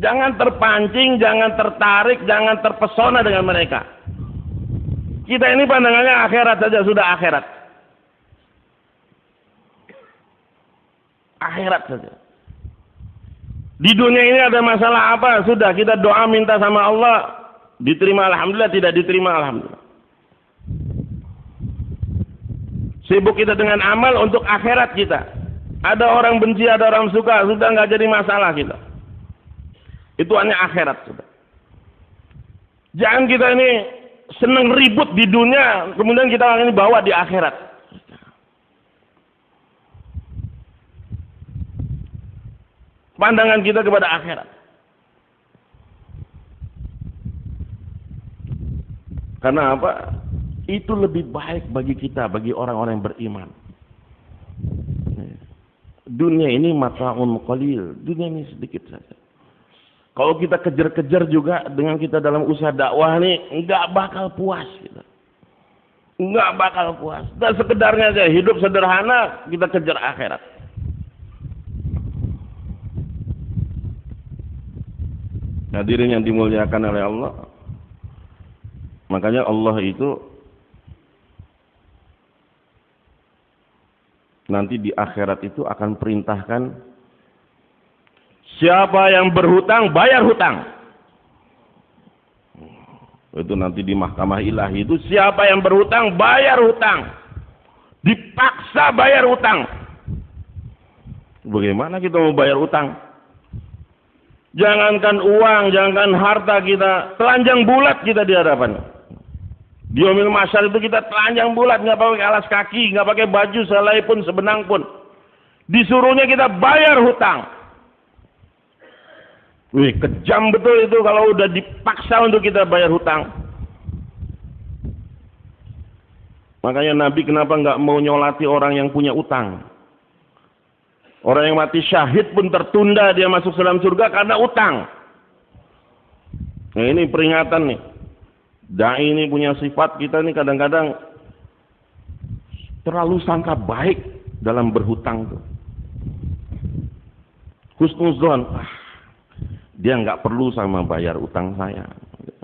Jangan terpancing, jangan tertarik, jangan terpesona dengan mereka. Kita ini pandangannya akhirat saja, sudah akhirat. Akhirat saja. Di dunia ini ada masalah apa? Sudah kita doa minta sama Allah, diterima alhamdulillah, tidak diterima alhamdulillah. Sibuk kita dengan amal untuk akhirat kita. Ada orang benci, ada orang suka, sudah nggak jadi masalah kita. Itu hanya akhirat sudah. Jangan kita ini senang ribut di dunia, kemudian kita ini bawa di akhirat. Pandangan kita kepada akhirat. Karena apa? Itu lebih baik bagi kita, bagi orang-orang yang beriman. Dunia ini mata'un qalil, dunia ini sedikit saja. Kalau kita kejar-kejar juga dengan kita dalam usaha dakwah nih, nggak bakal puas kita. Nggak bakal puas. Dan sekedarnya aja hidup sederhana, kita kejar akhirat. Hadirin yang dimuliakan oleh Allah. Makanya Allah itu nanti di akhirat itu akan perintahkan, siapa yang berhutang, bayar hutang. Itu nanti di mahkamah ilahi itu, siapa yang berhutang, bayar hutang. Dipaksa bayar hutang. Bagaimana kita mau bayar hutang? Jangankan uang, jangankan harta kita, telanjang bulat kita di hadapan. Di yaumil mahsyar itu kita telanjang bulat, nggak pakai alas kaki, nggak pakai baju selai pun, sebenang pun. Disuruhnya kita bayar hutang. Wih, kejam betul itu kalau udah dipaksa untuk kita bayar hutang. Makanya Nabi kenapa nggak mau nyolati orang yang punya utang? Orang yang mati syahid pun tertunda dia masuk dalam surga karena utang. Nah ini peringatan nih. Dai ini punya sifat, kita nih kadang-kadang terlalu sangka baik dalam berhutang tuh. Husnuzon, dia nggak perlu sama bayar utang saya,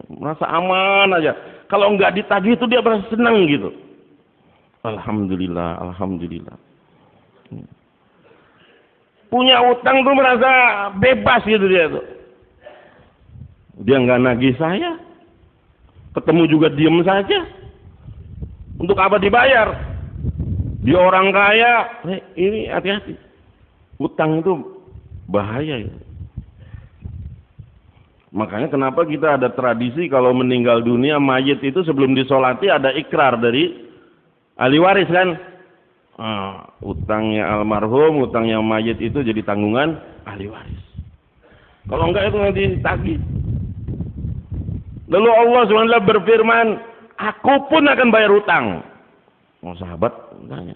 merasa aman aja. Kalau nggak ditagih itu dia merasa senang gitu. Alhamdulillah, alhamdulillah. Punya utang tuh merasa bebas gitu dia tuh. Dia nggak nagih saya, ketemu juga diem saja. Untuk apa dibayar? Dia orang kaya, ini hati-hati. Utang itu bahaya ya. Makanya kenapa kita ada tradisi kalau meninggal dunia mayit itu sebelum disolati ada ikrar dari ahli waris kan. Utangnya almarhum, utangnya mayit itu jadi tanggungan ahli waris. Kalau enggak itu nanti ditagih. Lalu Allah SWT berfirman, aku pun akan bayar utang. Oh sahabat tanya,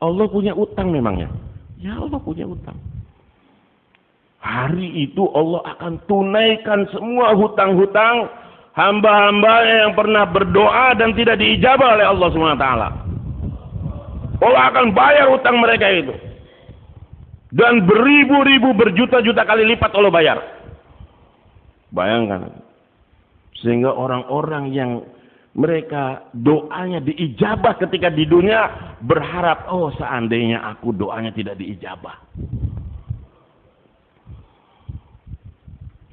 Allah punya utang memangnya? Ya Allah punya utang. Hari itu Allah akan tunaikan semua hutang-hutang hamba-hambanya yang pernah berdoa dan tidak diijabah oleh Allah SWT. Allah akan bayar hutang mereka itu. Dan beribu-ribu, berjuta-juta kali lipat Allah bayar. Bayangkan. Sehingga orang-orang yang mereka doanya diijabah ketika di dunia berharap, oh seandainya aku doanya tidak diijabah.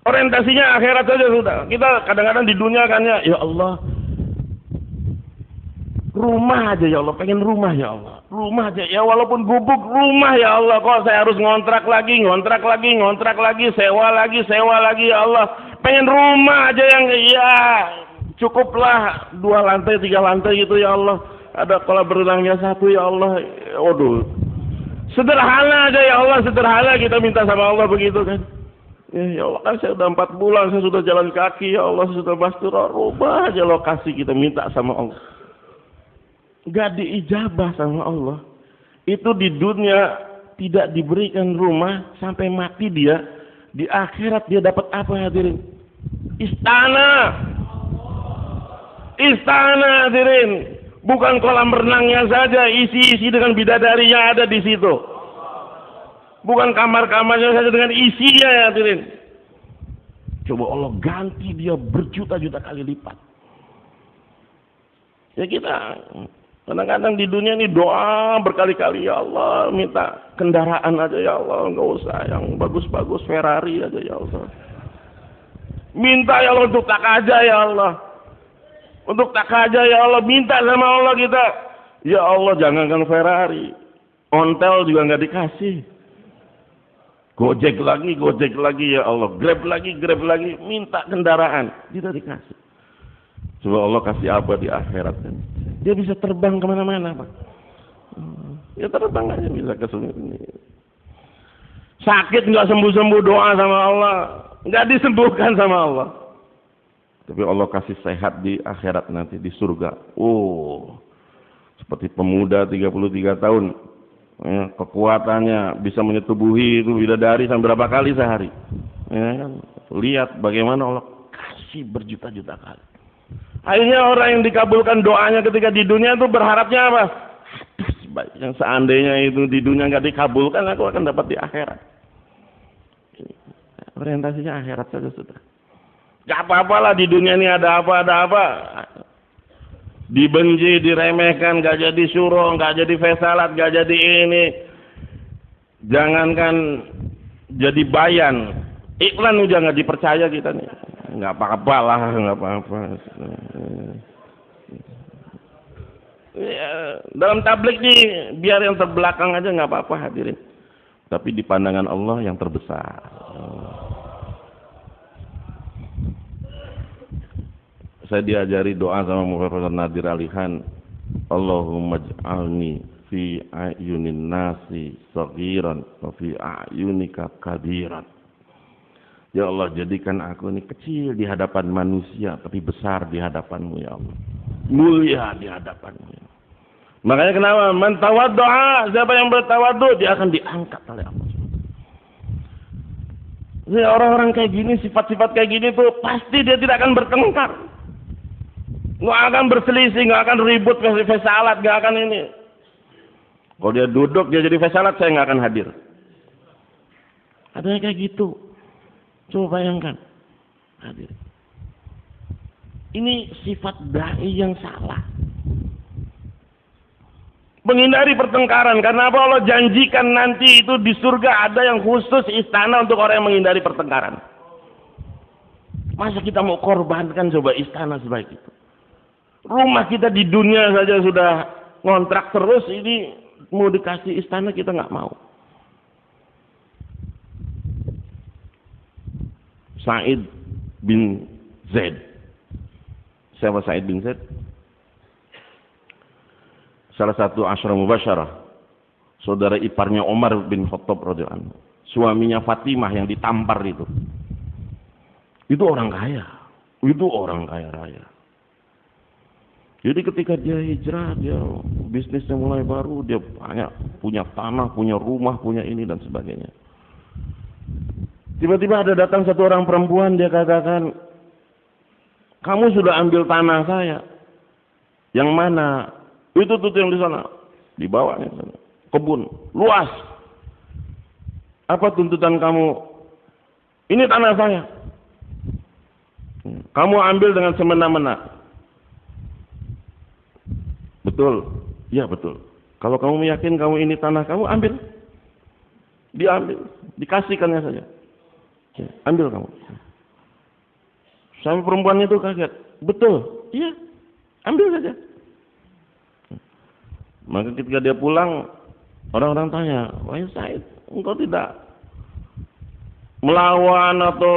Orientasinya akhirat saja sudah. Kita kadang-kadang di dunia kan ya Allah, rumah aja ya Allah, pengen rumah ya Allah, rumah aja ya, walaupun gubuk rumah ya Allah, kok saya harus ngontrak lagi, sewa lagi ya Allah, pengen rumah aja yang ya cukuplah 2 lantai 3 lantai gitu ya Allah, ada kolam berenangnya 1 ya Allah. Waduh, sederhana aja ya Allah, sederhana kita minta sama Allah begitu kan. Ya Allah, kan saya udah 4 bulan saya sudah jalan kaki ya Allah, saya sudah basturah, rumah aja lokasi kita minta sama Allah. Gak diijabah sama Allah. Itu di dunia tidak diberikan rumah sampai mati dia. Di akhirat dia dapat apa hadirin? Istana. Istana hadirin. Bukan kolam renangnya saja, isi-isi dengan bidadari yang ada di situ. Bukan kamar-kamarnya saja dengan isinya ya hadirin. Coba Allah ganti dia berjuta-juta kali lipat. Ya kita kadang-kadang di dunia ini doa berkali-kali ya Allah, minta kendaraan aja ya Allah, nggak usah yang bagus-bagus, Ferrari aja ya Allah. Minta ya Allah untuk takaja ya Allah. Untuk takaja ya Allah, minta sama Allah kita. Ya Allah jangankan Ferrari, ontel juga nggak dikasih. Gojek lagi ya Allah, Grab lagi, minta kendaraan, tidak dikasih. Coba Allah kasih apa di akhirat kan? Dia bisa terbang kemana-mana Pak. Ya terbang aja bisa ke sini. Sakit nggak sembuh-sembuh doa sama Allah, nggak disembuhkan sama Allah. Tapi Allah kasih sehat di akhirat nanti di surga. Oh, seperti pemuda 33 tahun. Kekuatannya bisa menyetubuhi itu bidadari sampai berapa kali sehari. Ya kan? Lihat bagaimana Allah kasih berjuta-juta kali. Akhirnya orang yang dikabulkan doanya ketika di dunia itu berharapnya apa? Yang seandainya itu di dunia nggak dikabulkan, aku akan dapat di akhirat. Orientasinya akhirat saja sudah. Gak apa-apalah di dunia ini ada apa. Dibenci, diremehkan, gak jadi syuro, gak jadi fesalat, gak jadi ini. Jangankan jadi bayan, iklan udah nggak dipercaya kita nih. Nggak apa-apa lah, nggak apa-apa. Ya, dalam tablik nih biar yang terbelakang aja nggak apa-apa hadirin. Tapi di pandangan Allah yang terbesar. Saya diajari doa sama Profesor Nadir Alihan, Allahumma ij'alni fi ayunin nasi saghiran wa fi ayunika kabiran. Ya Allah, jadikan aku ini kecil di hadapan manusia tapi besar di hadapan-Mu ya Allah. Mulia di hadapan-Mu ya. Makanya kenapa? Man tawaddu'a, siapa yang bertawaddu dia akan diangkat oleh Allah. Jadi orang-orang kayak gini, sifat-sifat kayak gini tuh pasti dia tidak akan bertengkar. Nggak akan berselisih, nggak akan ribut fesalat, nggak akan ini. Kalau dia duduk, dia jadi fesalat, saya nggak akan hadir. Ada yang kayak gitu. Coba bayangkan. Hadir. Ini sifat dai yang salah. Menghindari pertengkaran. Karena apa? Allah janjikan nanti itu di surga ada yang khusus istana untuk orang yang menghindari pertengkaran. Masa kita mau korbankan coba istana sebaik itu? Rumah kita di dunia saja sudah ngontrak terus, ini mau dikasih istana kita nggak mau. Said bin Zaid. Siapa Said bin Zaid? Salah satu Asyara Mubasyarah, saudara iparnya Umar bin Khattab radhiyallahu anhu. Suaminya Fatimah yang ditampar itu. Itu orang kaya. Itu orang kaya raya. Jadi ketika dia hijrah, dia bisnisnya mulai baru, dia banyak punya tanah, punya rumah, punya ini dan sebagainya. Tiba-tiba ada datang satu orang perempuan, dia katakan, kamu sudah ambil tanah saya. Yang mana? Itu tuh yang di sana. Dibawanya sana. Kebun, luas. Apa tuntutan kamu? Ini tanah saya. Kamu ambil dengan semena-mena. Betul, ya betul. Kalau kamu meyakin kamu ini tanah kamu, ambil. Diambil, dikasihkannya saja. Ya, ambil kamu. Sampai perempuan itu kaget. Betul, iya, ambil saja. Maka ketika dia pulang, orang-orang tanya, wahai Said, engkau tidak melawan atau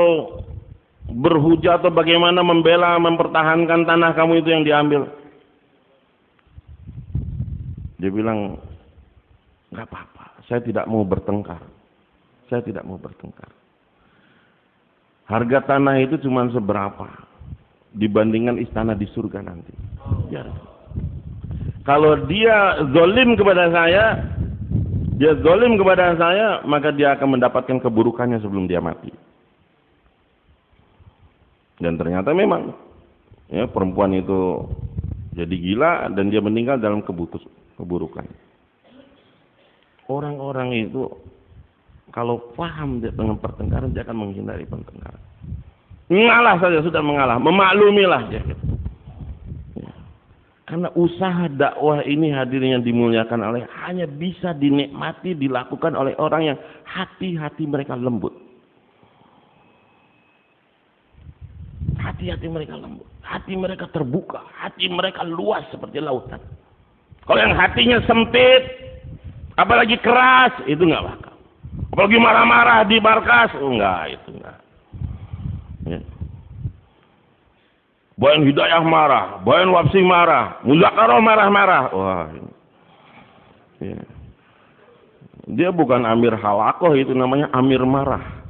berhujah atau bagaimana membela, mempertahankan tanah kamu itu yang diambil? Dia bilang, nggak apa-apa, saya tidak mau bertengkar. Saya tidak mau bertengkar. Harga tanah itu cuma seberapa dibandingkan istana di surga nanti. Ya. Kalau dia zalim kepada saya, maka dia akan mendapatkan keburukannya sebelum dia mati. Dan ternyata memang, ya, perempuan itu jadi gila dan dia meninggal dalam keburukan. Orang-orang itu kalau paham dengan pertengkaran, dia akan menghindari pertengkaran. Mengalah saja, sudah mengalah, memaklumilah dia. Ya. Karena usaha dakwah ini hadirin yang dimuliakan Allah hanya bisa dinikmati, dilakukan oleh orang yang hati-hati mereka lembut. Hati-hati mereka lembut, hati mereka terbuka, hati mereka luas seperti lautan. Kalau yang hatinya sempit, apalagi keras, itu nggak bakal. Apalagi marah-marah di markas, enggak, itu enggak. Ya. Bayan Hidayah marah, Bayan Wapsi marah, Muzakarah marah-marah. Wah, ini. Ya. Dia bukan Amir Halakoh, itu namanya Amir marah.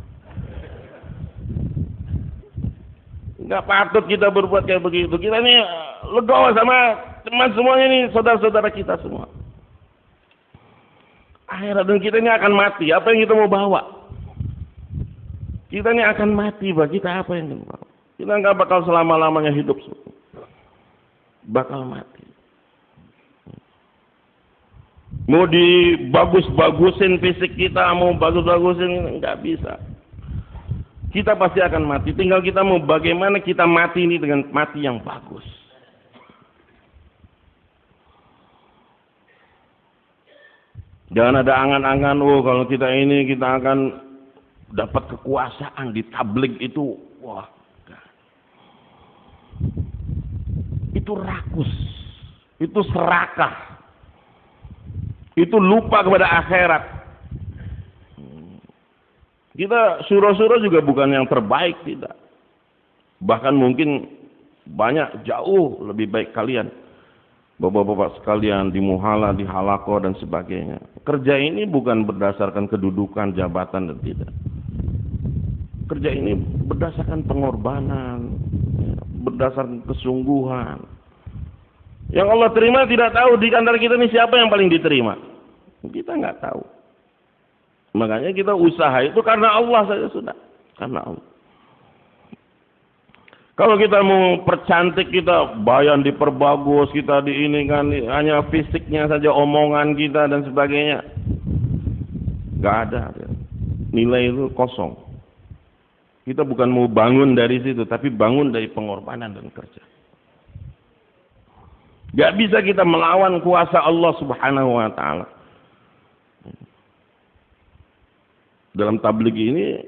Nggak patut kita berbuat kayak begitu. Kita ini legowo sama teman semuanya ini, saudara-saudara kita semua. Akhirat dan kita ini akan mati. Apa yang kita mau bawa? Kita ini akan mati, Pak. Kita apa yang mau? Kita nggak bakal selama-lamanya hidup. Bakal mati. Mau dibagus-bagusin fisik kita, mau bagus-bagusin, nggak bisa. Kita pasti akan mati. Tinggal kita mau bagaimana kita mati ini dengan mati yang bagus. Jangan ada angan-angan, kalau kita ini kita akan dapat kekuasaan di tabligh itu. Wah, itu rakus, itu serakah, itu lupa kepada akhirat. Kita surah-surah juga bukan yang terbaik, tidak. Bahkan mungkin banyak jauh lebih baik kalian, bapak-bapak sekalian, di muhala, di halaqah dan sebagainya. Kerja ini bukan berdasarkan kedudukan, jabatan dan tidak. Kerja ini berdasarkan pengorbanan, berdasarkan kesungguhan. Yang Allah terima tidak tahu di antara kita ini siapa yang paling diterima. Kita nggak tahu. Makanya kita usaha itu karena Allah saja sudah. Karena Allah. Kalau kita mau percantik, kita bayan diperbagus, kita di ini kan hanya fisiknya saja, omongan kita dan sebagainya. Nggak ada. Nilai itu kosong. Kita bukan mau bangun dari situ, tapi bangun dari pengorbanan dan kerja. Gak bisa kita melawan kuasa Allah Subhanahu wa Ta'ala. Dalam tabligh ini,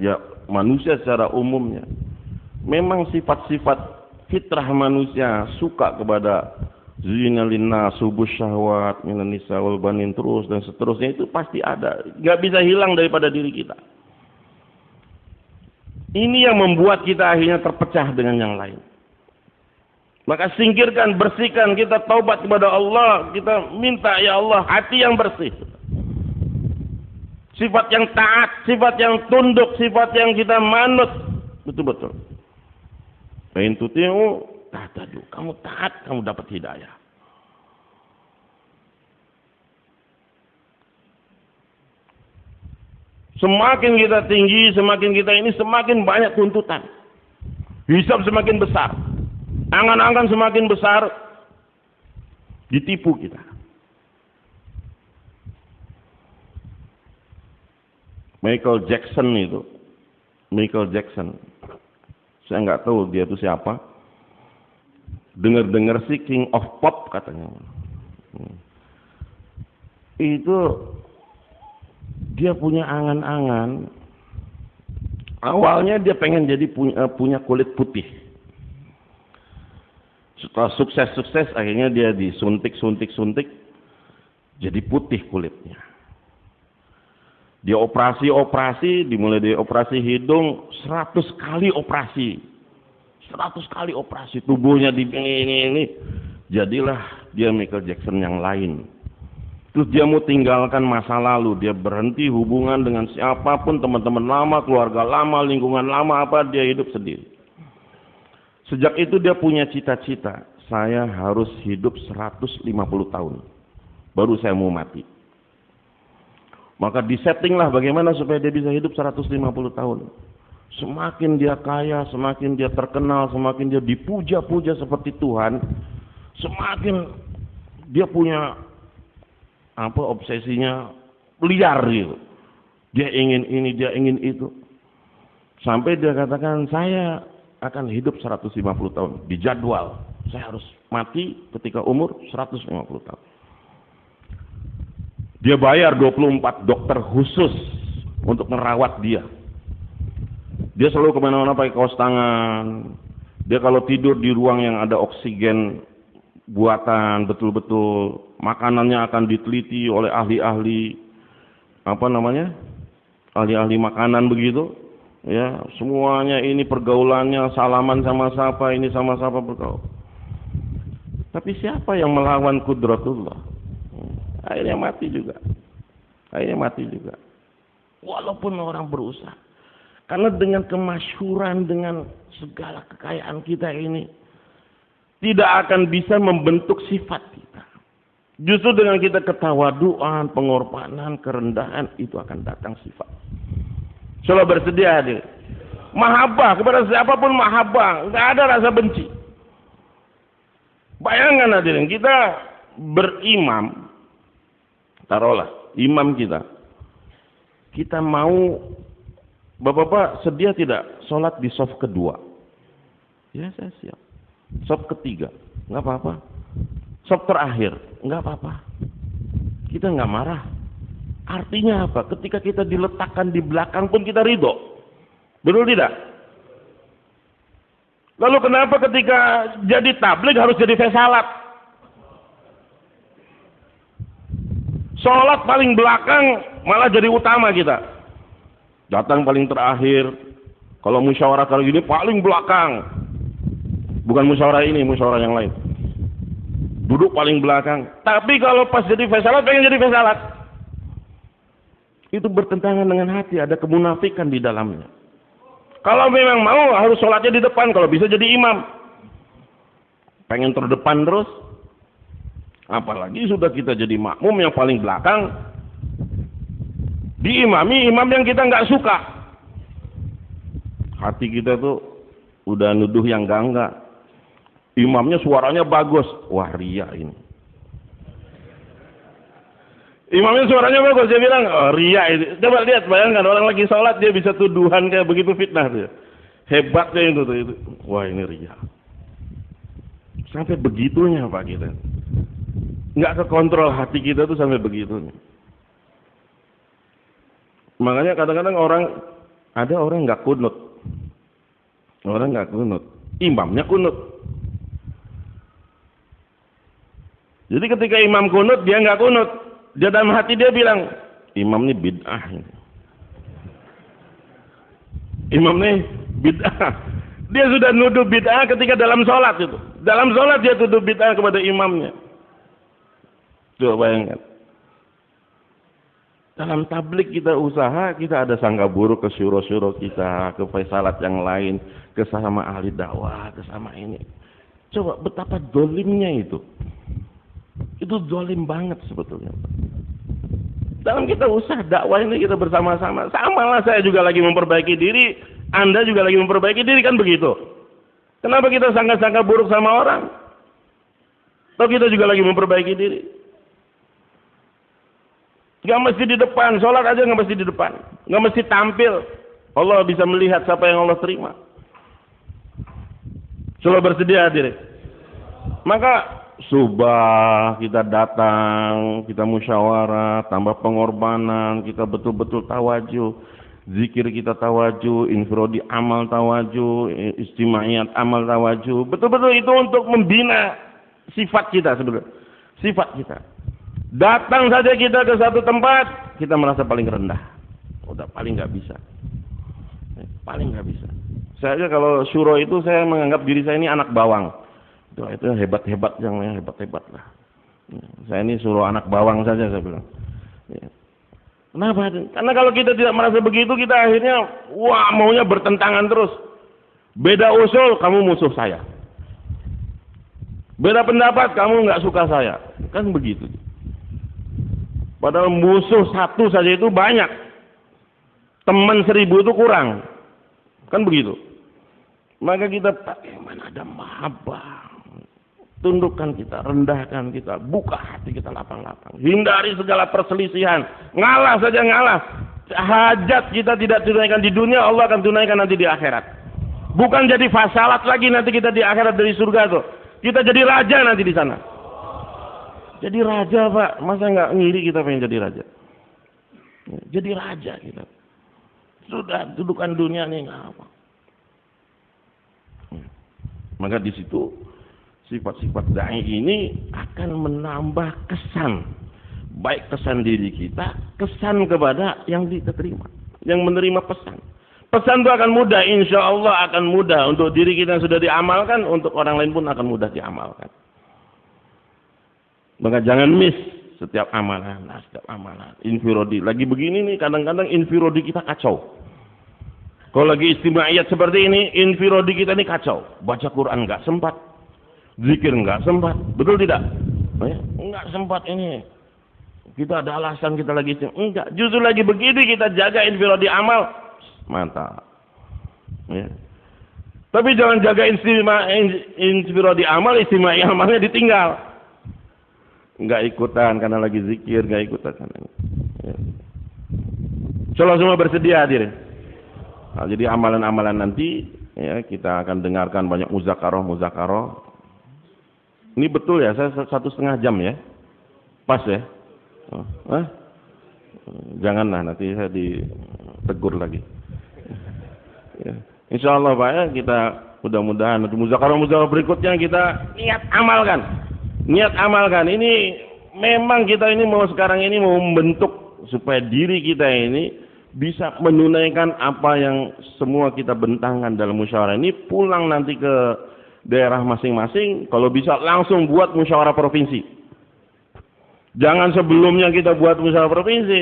ya manusia secara umumnya, memang sifat-sifat fitrah manusia suka kepada zina linnas subuh syahwat minan nisa wal banin terus dan seterusnya, itu pasti ada. Gak bisa hilang daripada diri kita. Ini yang membuat kita akhirnya terpecah dengan yang lain. Maka singkirkan, bersihkan, kita taubat kepada Allah, kita minta ya Allah hati yang bersih. Sifat yang taat, sifat yang tunduk, sifat yang kita manut. Betul-betul. Pain tuti'u tahtadu. Kamu taat, kamu dapat hidayah. Semakin kita tinggi, semakin kita ini semakin banyak tuntutan. Hisab semakin besar. Angan-angan semakin besar. Ditipu kita. Michael Jackson. Saya nggak tahu dia itu siapa. Dengar-dengar sih King of Pop katanya. Itu dia punya angan-angan. Awalnya dia pengen jadi punya kulit putih. Setelah sukses akhirnya dia disuntik jadi putih kulitnya. Dia operasi, dimulai dari operasi hidung 100 kali operasi. 100 kali operasi, tubuhnya di ini. Jadilah dia Michael Jackson yang lain. Terus dia mau tinggalkan masa lalu, dia berhenti hubungan dengan siapapun, teman-teman lama, keluarga lama, lingkungan lama, dia hidup sendiri. Sejak itu dia punya cita-cita, saya harus hidup 150 tahun, baru saya mau mati. Maka disettinglah bagaimana supaya dia bisa hidup 150 tahun. Semakin dia kaya, semakin dia terkenal, semakin dia dipuja-puja seperti Tuhan, semakin dia punya obsesinya liar gitu. Dia ingin ini, dia ingin itu. Sampai dia katakan, saya akan hidup 150 tahun. Dijadwal. Saya harus mati ketika umur 150 tahun. Dia bayar 24 dokter khusus untuk merawat dia. Dia selalu kemana-mana pakai kaos tangan. Dia kalau tidur di ruang yang ada oksigen buatan betul-betul, makanannya akan diteliti oleh ahli-ahli ahli-ahli makanan begitu ya, semuanya ini pergaulannya salaman sama siapa, ini sama siapa bergaul. Tapi siapa yang melawan kudratullah? Akhirnya mati juga. Walaupun orang berusaha, karena dengan kemasyhuran, dengan segala kekayaan kita ini tidak akan bisa membentuk sifat kita. Justru dengan kita ketawaduan, pengorbanan, kerendahan, itu akan datang sifat. Coba bersedia hadir. Mahabbah kepada siapapun, mahabbah, nggak ada rasa benci. Bayangkan hadirin, kita berimam, taruhlah imam kita mau, bapak-bapak sedia tidak sholat di shaf kedua? Ya saya siap. Shaf ketiga, nggak apa-apa. Shaf terakhir, nggak apa-apa. Kita nggak marah. Artinya apa? Ketika kita diletakkan di belakang pun kita ridho. Betul tidak? Lalu kenapa ketika jadi tabligh harus jadi fesalat? Sholat paling belakang malah jadi utama kita. Datang paling terakhir. Kalau musyawarah kali gini paling belakang. Bukan musyawarah ini, musyawarah yang lain. Duduk paling belakang. Tapi kalau pas jadi fesalat, pengen jadi fesalat. Itu bertentangan dengan hati, ada kemunafikan di dalamnya. Kalau memang mau harus sholatnya di depan, kalau bisa jadi imam. Pengen terdepan terus. Apalagi sudah kita jadi makmum yang paling belakang. Diimami imam yang kita nggak suka. Hati kita tuh udah nuduh yang enggak. Imamnya suaranya bagus. Wah, ria ini. Imamnya suaranya bagus, dia bilang, oh, ria itu. Coba lihat, bayangkan orang lagi sholat dia bisa tuduhan kayak begitu, fitnah dia. Hebatnya itu. Wah, ini ria. Sampai begitunya Pak kita. Nggak kekontrol hati kita tuh sampai begitunya. Makanya kadang-kadang ada orang nggak kunut. Orang nggak kunut. Imamnya kunut. Jadi ketika imam kunut, dia nggak kunut. Dia dalam hati dia bilang, imam ini bid'ah. Imam ini bid'ah. Dia sudah nuduh bid'ah ketika dalam sholat itu. Dalam sholat dia tuduh bid'ah kepada imamnya. Coba bayangkan. Dalam tabligh kita usaha, kita ada sangka buruk ke syuro-syuro kita, ke fesalat yang lain, ke sama ahli dakwah, ke sama ini. Coba betapa dolimnya itu. Itu zalim banget sebetulnya. Dalam kita usaha dakwah ini kita bersama-sama. Samalah saya juga lagi memperbaiki diri, Anda juga lagi memperbaiki diri, kan begitu. Kenapa kita sangka-sangka buruk sama orang? Atau kita juga lagi memperbaiki diri. Gak mesti di depan, sholat aja gak mesti di depan. Gak mesti tampil. Allah bisa melihat siapa yang Allah terima. Coba bersedia hadirin. Maka subah kita datang, kita musyawarah, tambah pengorbanan, kita betul-betul tawajuh, zikir kita tawajuh, infirodi amal tawajuh, istimaiyat amal tawajuh. Betul-betul itu untuk membina sifat kita sebenarnya. Sifat kita. Datang saja kita ke satu tempat, kita merasa paling rendah. Udah paling nggak bisa. Paling nggak bisa. Saya kalau syuro itu saya menganggap diri saya ini anak bawang. Itu hebat-hebat, yang hebat-hebat lah. Saya ini suruh anak bawang saja saya bilang. Kenapa? Karena kalau kita tidak merasa begitu, kita akhirnya wah maunya bertentangan terus. Beda usul, kamu musuh saya. Beda pendapat, kamu nggak suka saya. Kan begitu. Padahal musuh satu saja itu banyak. Teman 1000 itu kurang. Kan begitu. Maka kita bagaimana ada mahabbah. Tundukkan kita, rendahkan kita, buka hati kita lapang-lapang. Hindari segala perselisihan. Ngalah saja ngalah. Hajat kita tidak tunaikan di dunia, Allah akan tunaikan nanti di akhirat. Bukan jadi fasalat lagi nanti kita di akhirat dari surga tuh. Kita jadi raja nanti di sana. Jadi raja Pak, masa nggak ngiri kita pengen jadi raja? Jadi raja kita. Sudah dudukan dunia nih nggak apa. Maka di situ sifat-sifat dai ini akan menambah kesan, baik kesan diri kita, kesan kepada yang diterima, yang menerima pesan. Pesan itu akan mudah, insya Allah akan mudah untuk diri kita yang sudah diamalkan, untuk orang lain pun akan mudah diamalkan. Maka jangan miss setiap amalan, setiap amalan. Infirodi, lagi begini nih, kadang-kadang infirodi kita kacau. Kalau lagi istimaiyat seperti ini, infirodi kita ini kacau. Baca Quran nggak sempat, zikir nggak sempat, betul tidak? Nggak sempat ini. Kita ada alasan kita lagi enggak. Justru lagi begini kita jaga infirodi amal. Mantap. Ya. Tapi jangan jaga inspiro di amal, istimai amalnya ditinggal. Enggak ikutan karena lagi zikir, enggak ikutan karena ya. Insyaallah semua bersedia hadirin. Nah, jadi amalan-amalan nanti ya kita akan dengarkan banyak muzakarah. Ini betul ya, saya 1,5 jam ya. Pas ya. Janganlah nanti saya ditegur lagi. Ya. Insyaallah Pak ya, kita mudah-mudahan nanti muzakarah berikutnya kita niat amalkan. Ini memang kita ini mau sekarang ini mau membentuk supaya diri kita ini bisa menunaikan apa yang semua kita bentangkan dalam musyawarah ini. Pulang nanti ke daerah masing-masing, kalau bisa langsung buat musyawarah provinsi. Jangan sebelumnya kita buat musyawarah provinsi.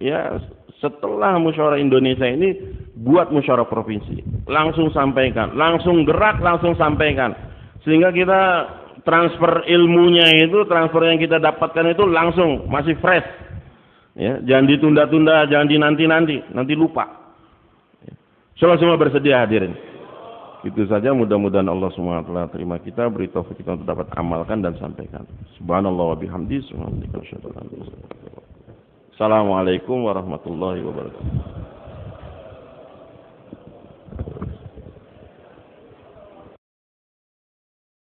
Ya, setelah musyawarah Indonesia ini buat musyawarah provinsi. Langsung sampaikan, langsung gerak, langsung sampaikan. Sehingga kita transfer ilmunya itu, transfer yang kita dapatkan itu langsung, masih fresh. Ya, jangan ditunda-tunda, jangan dinanti-nanti, nanti lupa. Semua bersedia hadirin. Itu saja, mudah-mudahan Allah SWT terima kita, beri taufik kita untuk dapat amalkan dan sampaikan. Subhanallah wa bihamdi, subhanallah. Assalamualaikum warahmatullahi wabarakatuh.